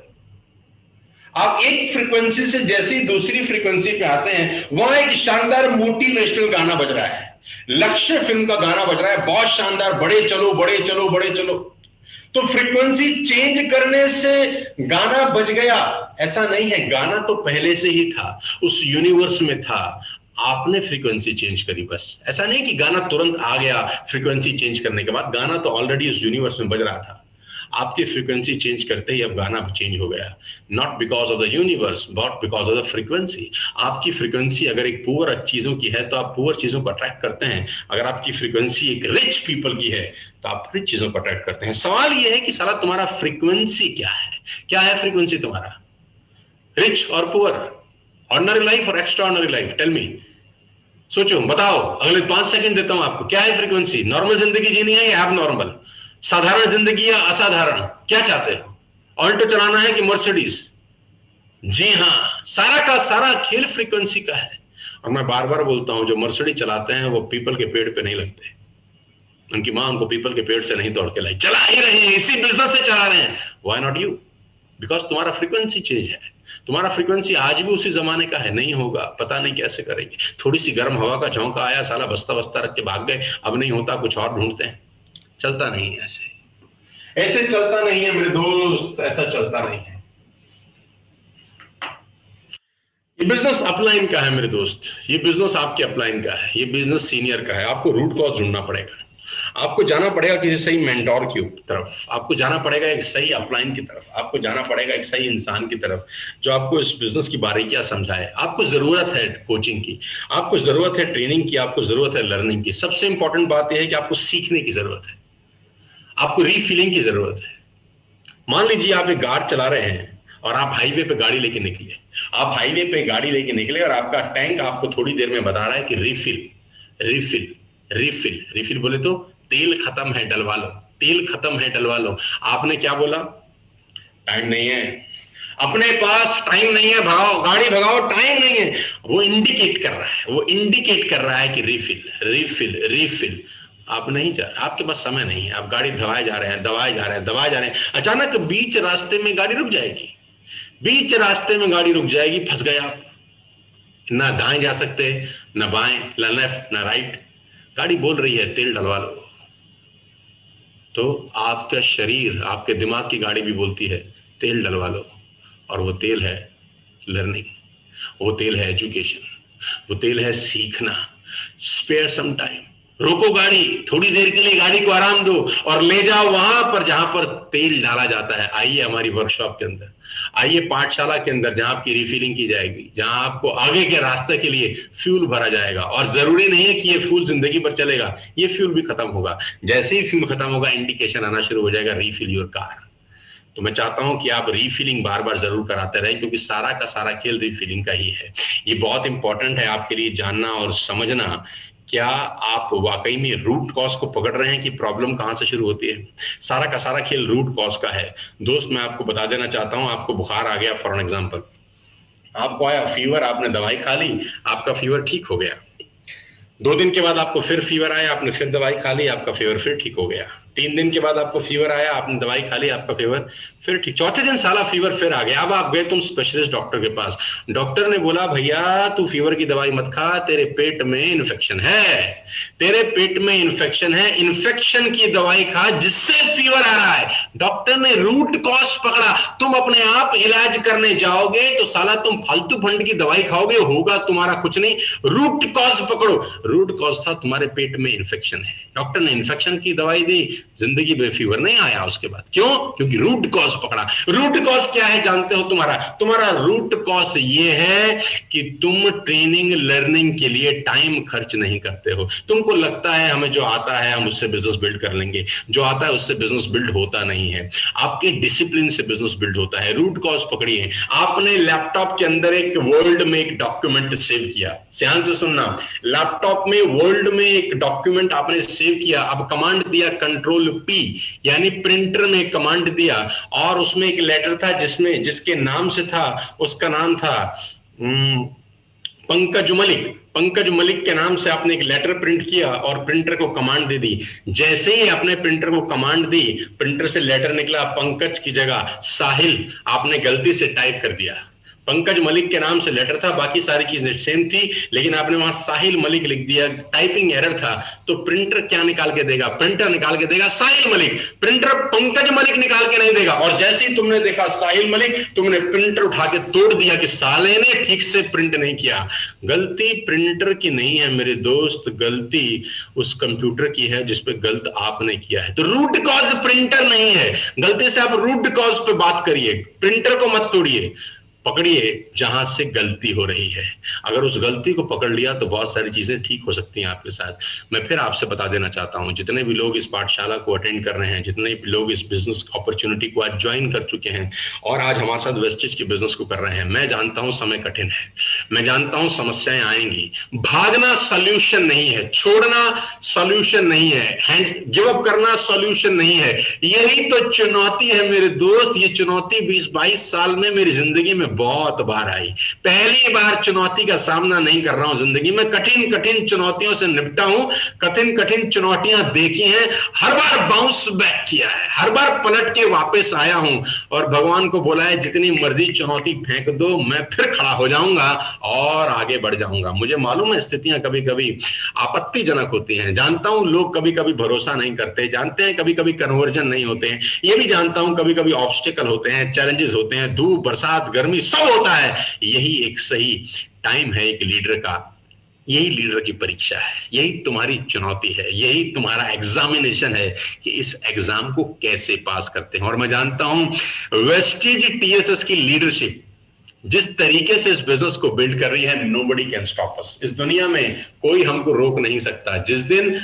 आप एक फ्रीक्वेंसी से जैसे ही दूसरी फ्रीक्वेंसी पे आते हैं, वहां एक शानदार मोटिवेशनल गाना बज रहा है, लक्ष्य फिल्म का गाना बज रहा है, बहुत शानदार, बड़े चलो बड़े चलो बड़े चलो। तो फ्रीक्वेंसी चेंज करने से गाना बज गया ऐसा नहीं है, गाना तो पहले से ही था, उस यूनिवर्स में था, आपने फ्रीक्वेंसी चेंज करी बस। ऐसा नहीं कि गाना तुरंत आ गया फ्रीक्वेंसी चेंज करने के बाद, गाना तो ऑलरेडी उस यूनिवर्स में बज रहा था, आपकी फ्रीक्वेंसी चेंज करते ही अब गाना चेंज हो गया। Not because of the universe but because of the frequency. आपकी फ्रीक्वेंसी अगर एक पुअर चीजों की है तो आप पुअर चीजों को अट्रैक्ट करते हैं, अगर आपकी फ्रीक्वेंसी एक रिच पीपल की है तो आप रिच चीजों को अट्रैक्ट करते हैं। सवाल यह है कि साला तुम्हारा फ्रीक्वेंसी क्या है, क्या है फ्रीक्वेंसी तुम्हारा, रिच और पुअर, ऑर्डिनरी लाइफ और extraordinary life? Tell me, सोचो, बताओ, अगले 5 सेकंड देता हूं आपको। क्या है फ्रीक्वेंसी? नॉर्मल जिंदगी जीनी है या एब नॉर्मल, साधारण जिंदगी या असाधारण? क्या चाहते हो, ऑल्टो चलाना है कि मर्सिडीज? जी हां, सारा का सारा खेल फ्रीक्वेंसी का है। और मैं बार बार बोलता हूं, जो मर्सिडीज चलाते हैं वो पीपल के पेड़ पे नहीं लगते, उनकी मां उनको पीपल के पेड़ से नहीं तोड़ के लाई, चला ही रहे हैं, इसी बिजनेस से चला रहे हैं। Why not you? बिकॉज तुम्हारा फ्रीक्वेंसी चेंज है। तुम्हारा फ्रीक्वेंसी आज भी उसी जमाने का है, नहीं होगा, पता नहीं कैसे करेंगे। थोड़ी सी गर्म हवा का झोंका आया, साला बस्ता बस्ता रख के भाग गए, अब नहीं होता, कुछ और ढूंढते हैं। चलता नहीं है ऐसे, ऐसे चलता नहीं है मेरे दोस्त, ऐसा चलता नहीं है। ये बिजनेस अपलाइन का है मेरे दोस्त, ये बिजनेस आपके अपलाइन का है, ये बिजनेस सीनियर का है। आपको रूट कॉज ढूंढना पड़ेगा, आपको जाना पड़ेगा किसी सही मेंटोर की तरफ, आपको जाना पड़ेगा एक सही अपलाइन की तरफ, आपको जाना पड़ेगा एक सही इंसान की तरफ जो आपको इस बिजनेस की बारीकियां समझाए। आपको जरूरत है कोचिंग की, आपको जरूरत है ट्रेनिंग की, आपको जरूरत है लर्निंग की। सबसे इंपॉर्टेंट बात यह है कि आपको सीखने की जरूरत है, आपको रीफिलिंग की जरूरत है। मान लीजिए आप एक कार चला रहे हैं और आप हाईवे पे गाड़ी लेके निकले, आप हाईवे पे गाड़ी लेके निकले और आपका टैंक आपको थोड़ी देर में बता रहा है कि रिफिल रिफिल रिफिल। रिफिल बोले तो तेल खत्म है डलवा लो, तेल खत्म है डलवा लो। आपने क्या बोला? टाइम नहीं है, अपने पास टाइम नहीं है, भगाओ गाड़ी भगाओ, टाइम नहीं है। वो इंडिकेट कर रहा है, वो इंडिकेट कर रहा है कि रिफिल रिफिल रिफिल। आप नहीं जा रहे, आपके पास समय नहीं है, आप गाड़ी दबाए जा रहे हैं, दबाए जा रहे हैं, दबाए जा रहे हैं। अचानक बीच रास्ते में गाड़ी रुक जाएगी, बीच रास्ते में गाड़ी रुक जाएगी, फंस गए आप। ना दाएं जा सकते, ना बाएं, ना लेफ्ट, ना राइट। गाड़ी बोल रही है तेल डलवा लो, तो आपका शरीर, आपके दिमाग की गाड़ी भी बोलती है तेल डलवा लो। और वो तेल है लर्निंग, वो तेल है एजुकेशन, वो तेल है सीखना। स्पेयर सम टाइम, रोको गाड़ी, थोड़ी देर के लिए गाड़ी को आराम दो और ले जाओ वहां पर जहां पर तेल डाला जाता है। आइए हमारी वर्कशॉप के अंदर, आइए पाठशाला के अंदर, जहां आपकी रिफिलिंग की जाएगी, जहां आपको आगे के रास्ते के लिए फ्यूल भरा जाएगा। और जरूरी नहीं है कि ये फ्यूल जिंदगी भर चलेगा, ये फ्यूल भी खत्म होगा। जैसे ही फ्यूल खत्म होगा, इंडिकेशन आना शुरू हो जाएगा, रीफिल योर कार। तो मैं चाहता हूं कि आप रीफिलिंग बार बार जरूर कराते रहें, क्योंकि सारा का सारा खेल रीफिलिंग का ही है। ये बहुत इंपॉर्टेंट है आपके लिए जानना और समझना, क्या आप वाकई में रूट कॉज को पकड़ रहे हैं कि प्रॉब्लम कहां से शुरू होती है। सारा का सारा खेल रूट कॉज का है। दोस्त, मैं आपको बता देना चाहता हूं, आपको बुखार आ गया फॉर एग्जांपल, आपको आया फीवर, आपने दवाई खा ली, आपका फीवर ठीक हो गया। 2 दिन के बाद आपको फिर फीवर आया, आपने फिर दवाई खा ली, आपका फीवर फिर ठीक हो गया। 3 दिन के बाद आपको फीवर आया, आपने दवाई खा ली, आपका फीवर फिर ठीक। चौथे दिन साला फीवर फिर आ गया। अब आप गए तुम स्पेशलिस्ट डॉक्टर के पास, डॉक्टर ने बोला भैया तू फीवर की दवाई मत खा, तेरे पेट में इन्फेक्शन है, तेरे पेट में इन्फेक्शन है, इन्फेक्शन की दवाई खा जिससे फीवर आ रहा है। डॉक्टर ने रूट कॉज पकड़ा। तुम अपने आप इलाज करने जाओगे तो साला तुम फालतू फंड की दवाई खाओगे, होगा तुम्हारा कुछ नहीं। रूट कॉज पकड़ो। रूट कॉज था तुम्हारे पेट में इन्फेक्शन है, डॉक्टर ने इन्फेक्शन की दवाई दी, जिंदगी में फीवर नहीं आया उसके बाद। क्यों? क्योंकि रूट कॉज पकड़ा। रूट कॉज क्या है जानते हो? तुम्हारा रूट कॉज ये है कि तुम ट्रेनिंग लर्निंग के लिए टाइम खर्च नहीं करते हो। तुमको लगता है हमें जो आता है हम उससे बिजनेस बिल्ड कर लेंगे, जो आता है उससे बिजनेस बिल्ड होता नहीं है। आपके डिसिप्लिन से बिजनेस बिल्ड होता है। रूट कॉज पकड़िए। आपने लैपटॉप के अंदर एक वर्ल्ड में एक डॉक्यूमेंट सेव किया, ध्यान से सुनना, लैपटॉप में वर्ल्ड में एक डॉक्यूमेंट आपने सेव किया। अब कमांड दिया कंट्रोल पी, यानी प्रिंटर में कमांड दिया, और उसमें एक लेटर था जिसके नाम से था, उसका नाम था पंकज मलिक। पंकज मलिक के नाम से आपने एक लेटर प्रिंट किया और प्रिंटर को कमांड दे दी। जैसे ही आपने प्रिंटर को कमांड दी, प्रिंटर से लेटर निकला पंकज की जगह साहिल, आपने गलती से टाइप कर दिया। पंकज मलिक के नाम से लेटर था, बाकी सारी चीजें सेम थी, लेकिन आपने वहां साहिल मलिक लिख दिया, टाइपिंग एरर था। तो प्रिंटर क्या निकाल के देगा? प्रिंटर निकाल के देगा साहिल मलिक, प्रिंटर पंकज मलिक निकाल के नहीं देगा। और जैसे ही तुमने देखा साहिल मलिक, तुमने प्रिंटर उठा के तोड़ दिया कि साले ने ठीक से प्रिंट नहीं किया। गलती प्रिंटर की नहीं है मेरे दोस्त, गलती उस कंप्यूटर की है जिसपे गलत आपने किया है। तो रूट कॉज प्रिंटर नहीं है। गलती से आप रूट कॉज पे बात करिए, प्रिंटर को मत तोड़िए, पकड़िए जहां से गलती हो रही है। अगर उस गलती को पकड़ लिया तो बहुत सारी चीजें ठीक हो सकती हैं आपके साथ। मैं फिर आपसे बता देना चाहता हूं, जितने भी लोग इस पाठशाला को अटेंड कर रहे हैं, जितने भी लोग इस बिजनेस अपॉर्चुनिटी को आज ज्वाइन कर चुके हैं और आज हमारे साथ वेस्टेज के बिजनेस को कर रहे हैं, मैं जानता हूं समय कठिन है, मैं जानता हूं समस्याएं आएंगी। भागना सॉल्यूशन नहीं है, छोड़ना सॉल्यूशन नहीं है, गिव अप करना सॉल्यूशन नहीं है। यही तो चुनौती है मेरे दोस्त। ये चुनौती 20-22 साल में मेरी जिंदगी में बहुत बार आई। पहली बार चुनौती का सामना नहीं कर रहा हूं जिंदगी में, कठिन कठिन चुनौतियों से निपटा हूं, कठिन कठिन चुनौतियां देखी हैं, हर बार बाउंस बैक किया है, हर बार पलट के वापस आया हूं और भगवान को बोला है जितनी मर्जी चुनौती फेंक दो, मैं फिर खड़ा हो जाऊंगा और आगे बढ़ जाऊंगा। मुझे मालूम है स्थितियां कभी कभी आपत्तिजनक होती हैं, जानता हूं लोग कभी कभी भरोसा नहीं करते, जानते हैं कभी कभी कन्वर्जन नहीं होते हैं, ये भी जानता हूं कभी कभी ऑब्स्टिकल होते हैं, चैलेंजेस होते हैं, धूप बरसात गर्मी सब होता है। यही एक सही टाइम है एक लीडर का, यही लीडर की परीक्षा है, यही तुम्हारी चुनौती है, यही तुम्हारा एग्जामिनेशन है कि इस एग्जाम को कैसे पास करते हैं। और मैं जानता हूं वेस्टेज टीएसएस की लीडरशिप जिस तरीके से इस बिजनेस को बिल्ड कर रही है, नोबडी कैन स्टॉप अस। इस दुनिया में कोई हमको रोक नहीं सकता। जिस दिन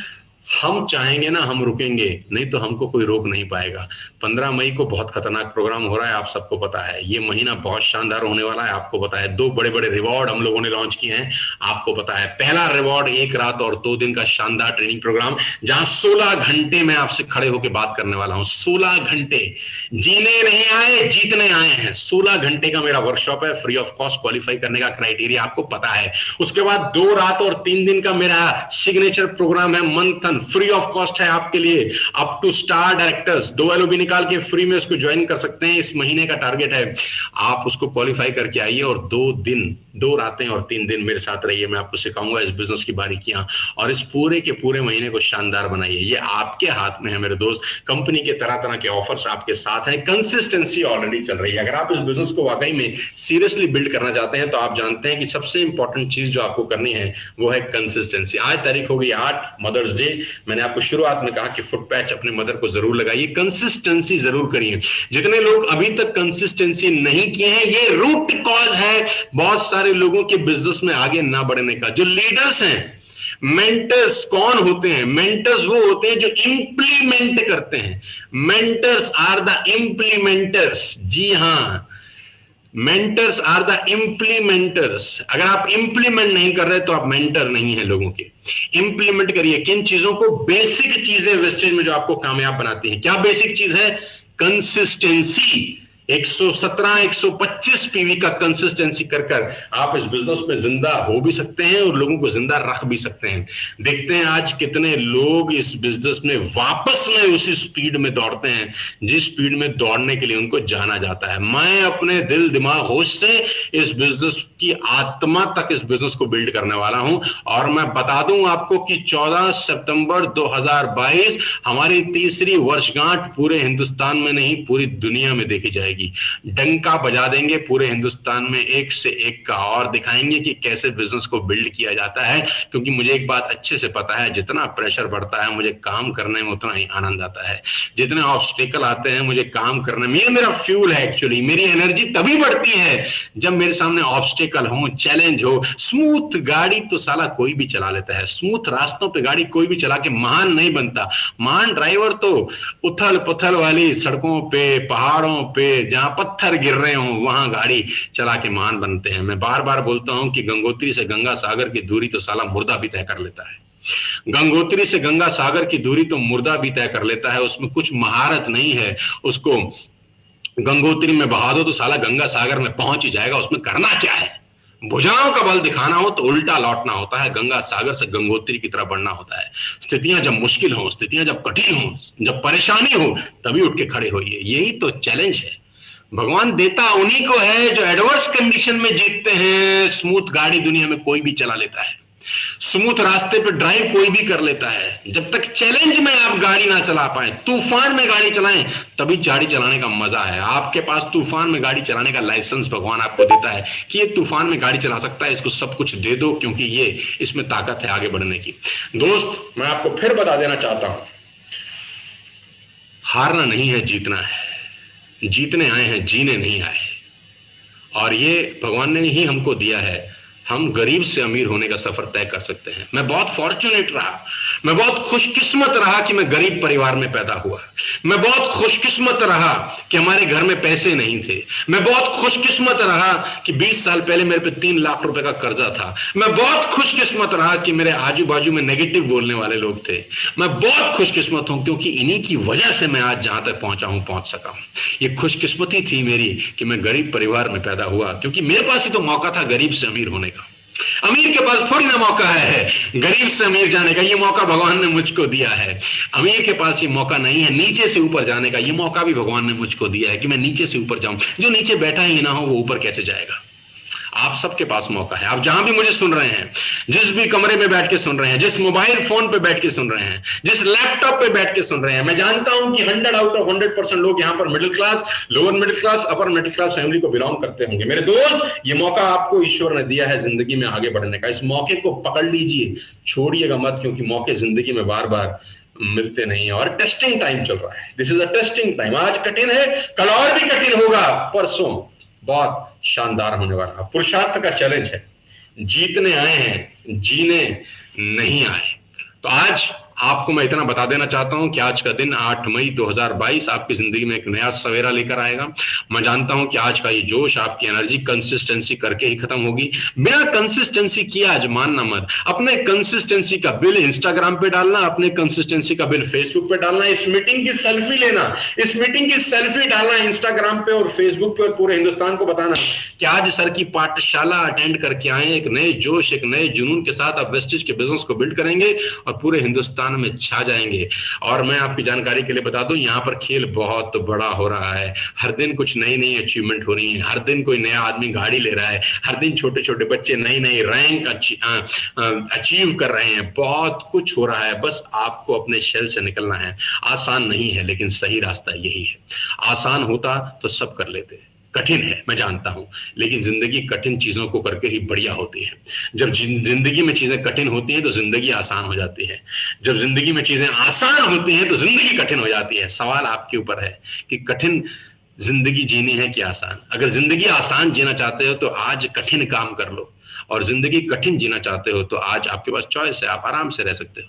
हम चाहेंगे ना हम रुकेंगे, नहीं तो हमको कोई रोक नहीं पाएगा। 15 मई को बहुत खतरनाक प्रोग्राम हो रहा है, आप सबको पता है। ये महीना बहुत शानदार होने वाला है, आपको पता है। 2 बड़े बड़े रिवॉर्ड हम लोगों ने लॉन्च किए हैं, आपको पता है। पहला रिवॉर्ड 1 रात और 2 दिन का शानदार ट्रेनिंग प्रोग्राम, जहां 16 घंटे में आपसे खड़े होकर बात करने वाला हूं। 16 घंटे, जीने नहीं आए जीतने आए हैं। 16 घंटे का मेरा वर्कशॉप है, फ्री ऑफ कॉस्ट। क्वालिफाई करने का क्राइटेरिया आपको पता है। उसके बाद 2 रात और 3 दिन का मेरा सिग्नेचर प्रोग्राम है, मंथन, फ्री ऑफ कॉस्ट है आपके लिए। Up to star directors 2 LOB निकाल के फ्री में उसको ज्वाइन कर सकते हैं। इस महीने का टारगेट है, आप उसको क्वालिफाई करके आइए और 2 रातें और 3 दिन मेरे साथ रहिए। मैं आपको सिखाऊंगा इस बिजनेस की बारीकियां और इस पूरे के पूरे महीने को शानदार बनाइए। ये आपके हाथ में है मेरे दोस्त। कंपनी के तरह तरह के ऑफर्स आपके साथ हैं, कंसिस्टेंसी ऑलरेडी चल रही है। अगर आप इस बिजनेस को वाकई में सीरियसली बिल्ड करना चाहते हैं तो आप जानते हैं कि सबसे इंपॉर्टेंट चीज जो आपको करनी है वो है कंसिस्टेंसी। आज तारीख हो गई 8, मदर्स डे। मैंने आपको शुरुआत में कहा कि फुट पैच अपने मदर को जरूर लगाइए, कंसिस्टेंसी जरूर करिए। जितने लोग अभी तक कंसिस्टेंसी नहीं किए हैं, ये रूट कॉज है बहुत सारे लोगों के बिजनेस में आगे ना बढ़ने का। जो लीडर्स हैं, मेंटर्स कौन होते हैं? मेंटर्स वो होते हैं जो इंप्लीमेंट करते हैं। Mentors are the implementers. जी हां, मेंटर्स आर द इंप्लीमेंटर्स। अगर आप इंप्लीमेंट नहीं कर रहे तो आप मेंटर नहीं है लोगों के। इंप्लीमेंट करिए। किन चीजों को? बेसिक चीजें वेस्टेज में जो आपको कामयाब बनाती हैं। क्या बेसिक चीज है? कंसिस्टेंसी। 117 125 पीवी का कंसिस्टेंसी कर आप इस बिजनेस में जिंदा हो भी सकते हैं और लोगों को जिंदा रख भी सकते हैं। देखते हैं आज कितने लोग इस बिजनेस में वापस में उसी स्पीड में दौड़ते हैं जिस स्पीड में दौड़ने के लिए उनको जाना जाता है। मैं अपने दिल दिमाग होश से इस बिजनेस की आत्मा तक इस बिजनेस को बिल्ड करने वाला हूं और मैं बता दूं आपको कि 14 सितंबर 2022 हमारी तीसरी वर्षगांठ पूरे हिंदुस्तान में नहीं पूरी दुनिया में देखी जाएगी। मिलेगी। डंका बजा देंगे पूरे हिंदुस्तान में, एक से एक का, और दिखाएंगे कि कैसे बिजनेस को बिल्ड किया जाता है। क्योंकि मुझे एक बात अच्छे से पता है, जितना प्रेशर बढ़ता है मुझे काम करने में उतना ही आनंद आता है। जितने ऑब्स्टिकल आते हैं मुझे काम करने में, ये मेरा फ्यूल है एक्चुअली। मेरी एनर्जी तभी बढ़ती है जब मेरे सामने ऑब्स्टिकल हो, चैलेंज हो। स्मूथ गाड़ी तो साला कोई भी चला लेता है, स्मूथ रास्तों पे गाड़ी कोई भी चला के महान नहीं बनता। महान ड्राइवर तो उथल पुथल वाली सड़कों पे, पहाड़ों पे, जहां पत्थर गिर रहे हो वहां गाड़ी चला के महान बनते हैं। मैं बार बार बोलता हूं कि गंगोत्री से गंगा सागर की दूरी तो साला मुर्दा भी तय कर लेता है। गंगोत्री से गंगा सागर की दूरी तो मुर्दा भी तय कर लेता है। उसमें कुछ महारत नहीं है। उसको गंगोत्री में बहा दो तो साला गंगा सागर में पहुंच ही जाएगा। उसमें करना क्या है? भुजाओं का बल दिखाना हो तो उल्टा लौटना होता है। गंगा सागर से गंगोत्री की तरफ बढ़ना होता है। स्थितियां जब मुश्किल हो, स्थितियां जब कठिन हो, जब परेशानी हो, तभी उठ के खड़े होइए। यही तो चैलेंज है। भगवान देता उन्हीं को है जो एडवर्स कंडीशन में जीतते हैं। स्मूथ गाड़ी दुनिया में कोई भी चला लेता है, स्मूथ रास्ते पे ड्राइव कोई भी कर लेता है। जब तक चैलेंज में आप गाड़ी ना चला पाए, तूफान में गाड़ी चलाएं, तभी गाड़ी चलाने का मजा है। आपके पास तूफान में गाड़ी चलाने का लाइसेंस भगवान आपको देता है कि ये तूफान में गाड़ी चला सकता है, इसको सब कुछ दे दो, क्योंकि ये इसमें ताकत है आगे बढ़ने की। दोस्त, मैं आपको फिर बता देना चाहता हूं, हारना नहीं है, जीतना है। जीतने आए हैं, जीने नहीं आए। और ये भगवान ने ही हमको दिया है। हम गरीब से अमीर होने का सफर तय कर सकते हैं। मैं बहुत फॉर्चुनेट रहा, मैं बहुत खुशकिस्मत रहा कि मैं गरीब परिवार में पैदा हुआ। मैं बहुत खुशकिस्मत रहा कि हमारे घर में पैसे नहीं थे। मैं बहुत खुशकिस्मत रहा कि 20 साल पहले मेरे पे 3 लाख रुपए का कर्जा था। मैं बहुत खुशकिस्मत रहा कि मेरे आजू बाजू में नेगेटिव बोलने वाले लोग थे। मैं बहुत खुशकिस्मत हूं क्योंकि इन्हीं की वजह से मैं आज जहां तक पहुंचा हूं, पहुंच सका हूं। ये खुशकिस्मती थी मेरी कि मैं गरीब परिवार में पैदा हुआ, क्योंकि मेरे पास ही तो मौका था गरीब से अमीर होने का। अमीर के पास थोड़ी ना मौका है गरीब से अमीर जाने का। ये मौका भगवान ने मुझको दिया है। अमीर के पास ये मौका नहीं है नीचे से ऊपर जाने का। ये मौका भी भगवान ने मुझको दिया है कि मैं नीचे से ऊपर जाऊं। जो नीचे बैठा ही ना हो वो ऊपर कैसे जाएगा? आप सबके पास मौका है। आप जहां भी मुझे सुन रहे हैं, जिस भी कमरे में बैठ के सुन रहे हैं, जिस मोबाइल फोन पे बैठ के सुन रहे हैं, जिस लैपटॉप पे बैठ के सुन रहे हैं, मैं जानता हूं कि 100 आउट ऑफ 100% लोग यहां पर middle class, lower middle class, upper middle class family को बिलोंग करते होंगे। मेरे दोस्त, ये मौका आपको ईश्वर ने दिया है जिंदगी में आगे बढ़ने का। इस मौके को पकड़ लीजिए, छोड़िएगा मत, क्योंकि मौके जिंदगी में बार बार मिलते नहीं है। और टेस्टिंग टाइम चल रहा है। This is a testing time. आज कठिन है, कल और भी कठिन होगा, परसों बहुत शानदार होने वाला। पुरुषार्थ का चैलेंज है। जीतने आए हैं, जीने नहीं आए। तो आज आपको मैं इतना बता देना चाहता हूं कि आज का दिन 8 मई 2022 आपकी जिंदगी में एक नया सवेरा लेकर आएगा। मैं जानता हूं कि आज का ये जोश, आपकी एनर्जी कंसिस्टेंसी करके ही खत्म होगी। बिना कंसिस्टेंसी किए आज मानना मत। अपने कंसिस्टेंसी का बिल इंस्टाग्राम पे डालना, अपने कंसिस्टेंसी का बिल फेसबुक पे डालना, इस मीटिंग की सेल्फी लेना, इस मीटिंग की सेल्फी डालना इंस्टाग्राम पे और फेसबुक पे और पूरे हिंदुस्तान को बताना कि आज सर की पाठशाला अटेंड करके आए। एक नए जोश, एक नए जुनून के साथ आप वेस्टेज के बिजनेस को बिल्ड करेंगे और पूरे हिंदुस्तान में छा जाएंगे। और मैं आपकी जानकारी के लिए बता दूं, यहां पर खेल बहुत बड़ा हो रहा है। हर दिन कुछ नई नई अचीवमेंट हो रही है। हर दिन कोई नया आदमी गाड़ी ले रहा है। हर दिन छोटे छोटे बच्चे नई नई रैंक अचीव कर रहे हैं। बहुत कुछ हो रहा है। बस आपको अपने शेल से निकलना है। आसान नहीं है, लेकिन सही रास्ता यही है। आसान होता तो सब कर लेते। कठिन है, मैं जानता हूं, लेकिन जिंदगी कठिन चीजों को करके ही बढ़िया होती है। जब जिंदगी में चीजें कठिन होती हैं तो जिंदगी आसान हो जाती है। जब जिंदगी में चीजें आसान होती हैं तो जिंदगी कठिन हो जाती है। सवाल आपके ऊपर है कि कठिन जिंदगी जीनी है कि आसान। अगर जिंदगी आसान जीना चाहते हो तो आज कठिन काम कर लो, और जिंदगी कठिन जीना चाहते हो तो आज आपके पास चॉइस है, आप आराम से रह सकते हो।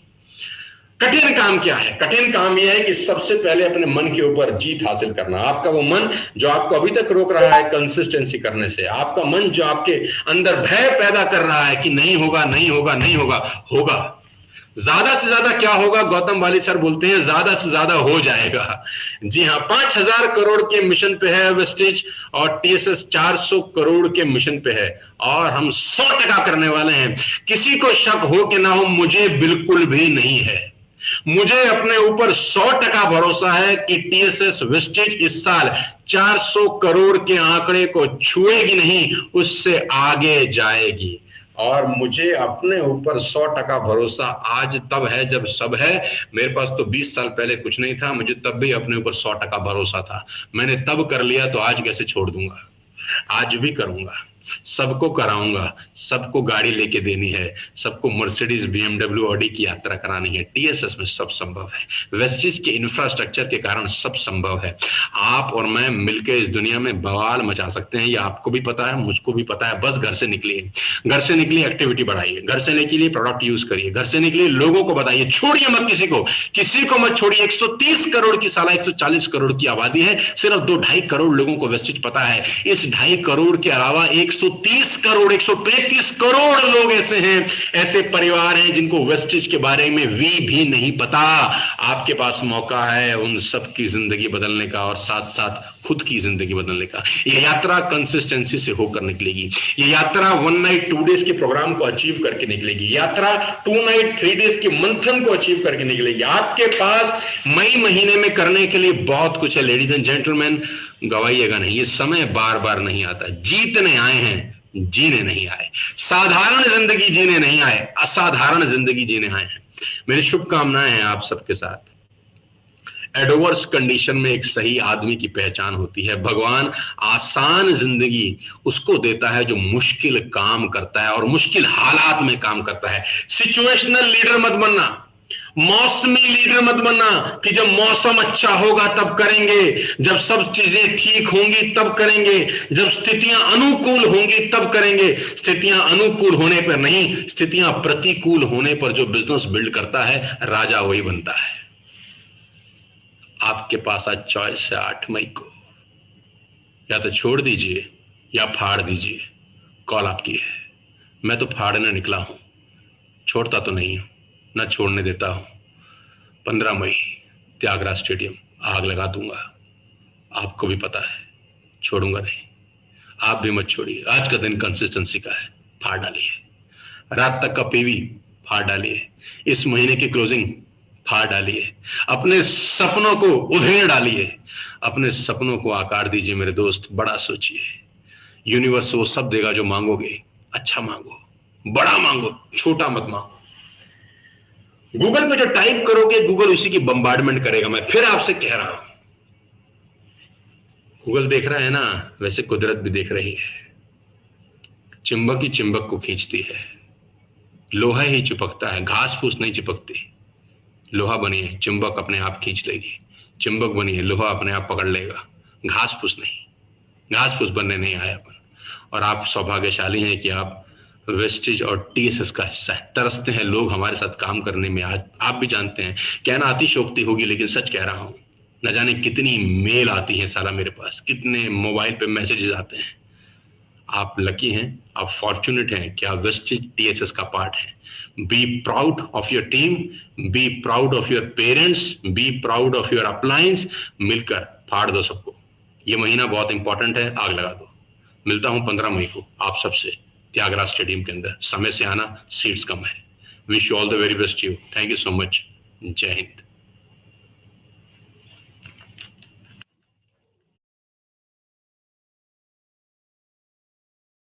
कठिन काम क्या है? कठिन काम यह है कि सबसे पहले अपने मन के ऊपर जीत हासिल करना। आपका वो मन जो आपको अभी तक रोक रहा है कंसिस्टेंसी करने से, आपका मन जो आपके अंदर भय पैदा कर रहा है कि नहीं होगा, नहीं होगा, नहीं होगा, होगा। ज्यादा से ज्यादा क्या होगा? गौतम वाली सर बोलते हैं ज्यादा से ज्यादा हो जाएगा। जी हाँ, 5000 करोड़ के मिशन पे है वेस्टेज और टीएसएस 400 करोड़ के मिशन पे है, और हम 100% करने वाले हैं। किसी को शक हो कि ना हो, मुझे बिल्कुल भी नहीं है। मुझे अपने ऊपर 100% भरोसा है कि टीएसएस वेस्टेज इस साल 400 करोड़ के आंकड़े को छुएगी नहीं, उससे आगे जाएगी। और मुझे अपने ऊपर 100% भरोसा आज तब है जब सब है। मेरे पास तो 20 साल पहले कुछ नहीं था, मुझे तब भी अपने ऊपर 100% भरोसा था। मैंने तब कर लिया तो आज कैसे छोड़ दूंगा? आज भी करूंगा, सबको कराऊंगा, सबको गाड़ी लेके देनी है, सबको मर्सिडीज बीएमडब्ल्यू ऑडी की यात्रा करानी है। टीएसएस में सब संभव है, वेस्टिज के इंफ्रास्ट्रक्चर के कारण सब संभव है। आप और मैं मिलकर इस दुनिया में बवाल मचा सकते हैं, ये आपको भी पता है, मुझको भी पता है। बस घर से निकलिए, घर से निकलिए, एक्टिविटी बढ़ाइए, घर से निकलिए, प्रोडक्ट यूज करिए, घर से निकलिए, लोगों को बताइए, छोड़िए मत किसी को, किसी को मत छोड़िए। 130 करोड़ की साला 140 करोड़ की आबादी है, सिर्फ 2-2.5 करोड़ लोगों को वेस्टिज पता है। इस 2.5 करोड़ के अलावा 130 करोड़ 135 करोड़ लोग ऐसे हैं, ऐसे परिवार हैं जिनको वेस्टिज के बारे में भी नहीं पता। आपके पास मौका है उन सब की जिंदगी बदलने का और साथ साथ खुद की जिंदगी बदलने का। यह यात्रा कंसिस्टेंसी से होकर निकलेगी, यह यात्रा 1 नाइट 2 डेज के प्रोग्राम को अचीव करके निकलेगी, यात्रा 2 नाइट 3 डेज के मंथन को अचीव करके निकलेगी। आपके पास मई महीने में करने के लिए बहुत कुछ है। लेडीज एंड जेंटलमैन, गवाइएगा नहीं, ये समय बार बार नहीं आता। जीतने आए हैं, जीने नहीं आए। साधारण जिंदगी जीने नहीं आए, असाधारण जिंदगी जीने आए हैं। मेरी शुभकामनाएं हैं आप सबके साथ। एडवर्स कंडीशन में एक सही आदमी की पहचान होती है। भगवान आसान जिंदगी उसको देता है जो मुश्किल काम करता है और मुश्किल हालात में काम करता है। सिचुएशनल लीडर मत बनना, मौसमी लीडर मत बनना कि जब मौसम अच्छा होगा तब करेंगे, जब सब चीजें ठीक होंगी तब करेंगे, जब स्थितियां अनुकूल होंगी तब करेंगे। स्थितियां अनुकूल होने पर नहीं, स्थितियां प्रतिकूल होने पर जो बिजनेस बिल्ड करता है, राजा वही बनता है। आपके पास आज चॉइस है 8 मई को, या तो छोड़ दीजिए या फाड़ दीजिए, कॉल आपकी है। मैं तो फाड़ने निकला हूं, छोड़ता तो नहीं हूं, ना छोड़ने देता हूं। 15 मई त्यागराज स्टेडियम आग लगा दूंगा, आपको भी पता है, छोड़ूंगा नहीं। आप भी मत छोड़िए। आज का दिन कंसिस्टेंसी का है, फाड़ डालिए। रात तक का पीवी फाड़ डालिए, इस महीने की क्लोजिंग फाड़ डालिए, अपने सपनों को उधेड़ डालिए, अपने सपनों को आकार दीजिए। मेरे दोस्त, बड़ा सोचिए, यूनिवर्स वो सब देगा जो मांगोगे। अच्छा मांगो, बड़ा मांगो, छोटा मत मांगो। गूगल पे जो टाइप करोगे, गूगल उसी की बम्बार्डमेंट करेगा। मैं फिर आपसे कह रहा हूं, गूगल देख रहा है ना, वैसे कुदरत भी देख रही है। चिंबक ही चिंबक को खींचती है, लोहा ही चिपकता है, घास फूस नहीं चिपकती। लोहा बनिए, चिंबक अपने आप खींच लेगी। चिंबक बनिए, लोहा अपने आप पकड़ लेगा, घास फूस नहीं। घास फूस बनने नहीं आया अपन। और आप सौभाग्यशाली हैं कि आप वेस्टिज और टीएसएस का हिस्सा है। तरसते हैं लोग हमारे साथ काम करने में। आज आप भी जानते हैं, कहना अतिशयोक्ति होगी लेकिन सच कह रहा हूं। न जाने कितनी मेल आती है साला मेरे पास, कितने मोबाइल पे मैसेजेस आते हैं। आप लकी हैं, आप फॉर्चुनेट हैं कि आप वेस्टिज टीएसएस का पार्ट हैं। Be proud of your team, be proud of your parents, be proud of your uplines. मिलकर फाड़ दो सबको। ये महीना बहुत इंपॉर्टेंट है, आग लगा दो। मिलता हूं 15 मई को आप सबसे त्यागराज स्टेडियम के अंदर। समय से आना, सीट्स कम है। Wish you all the very best. You, thank you so much. जय हिंद।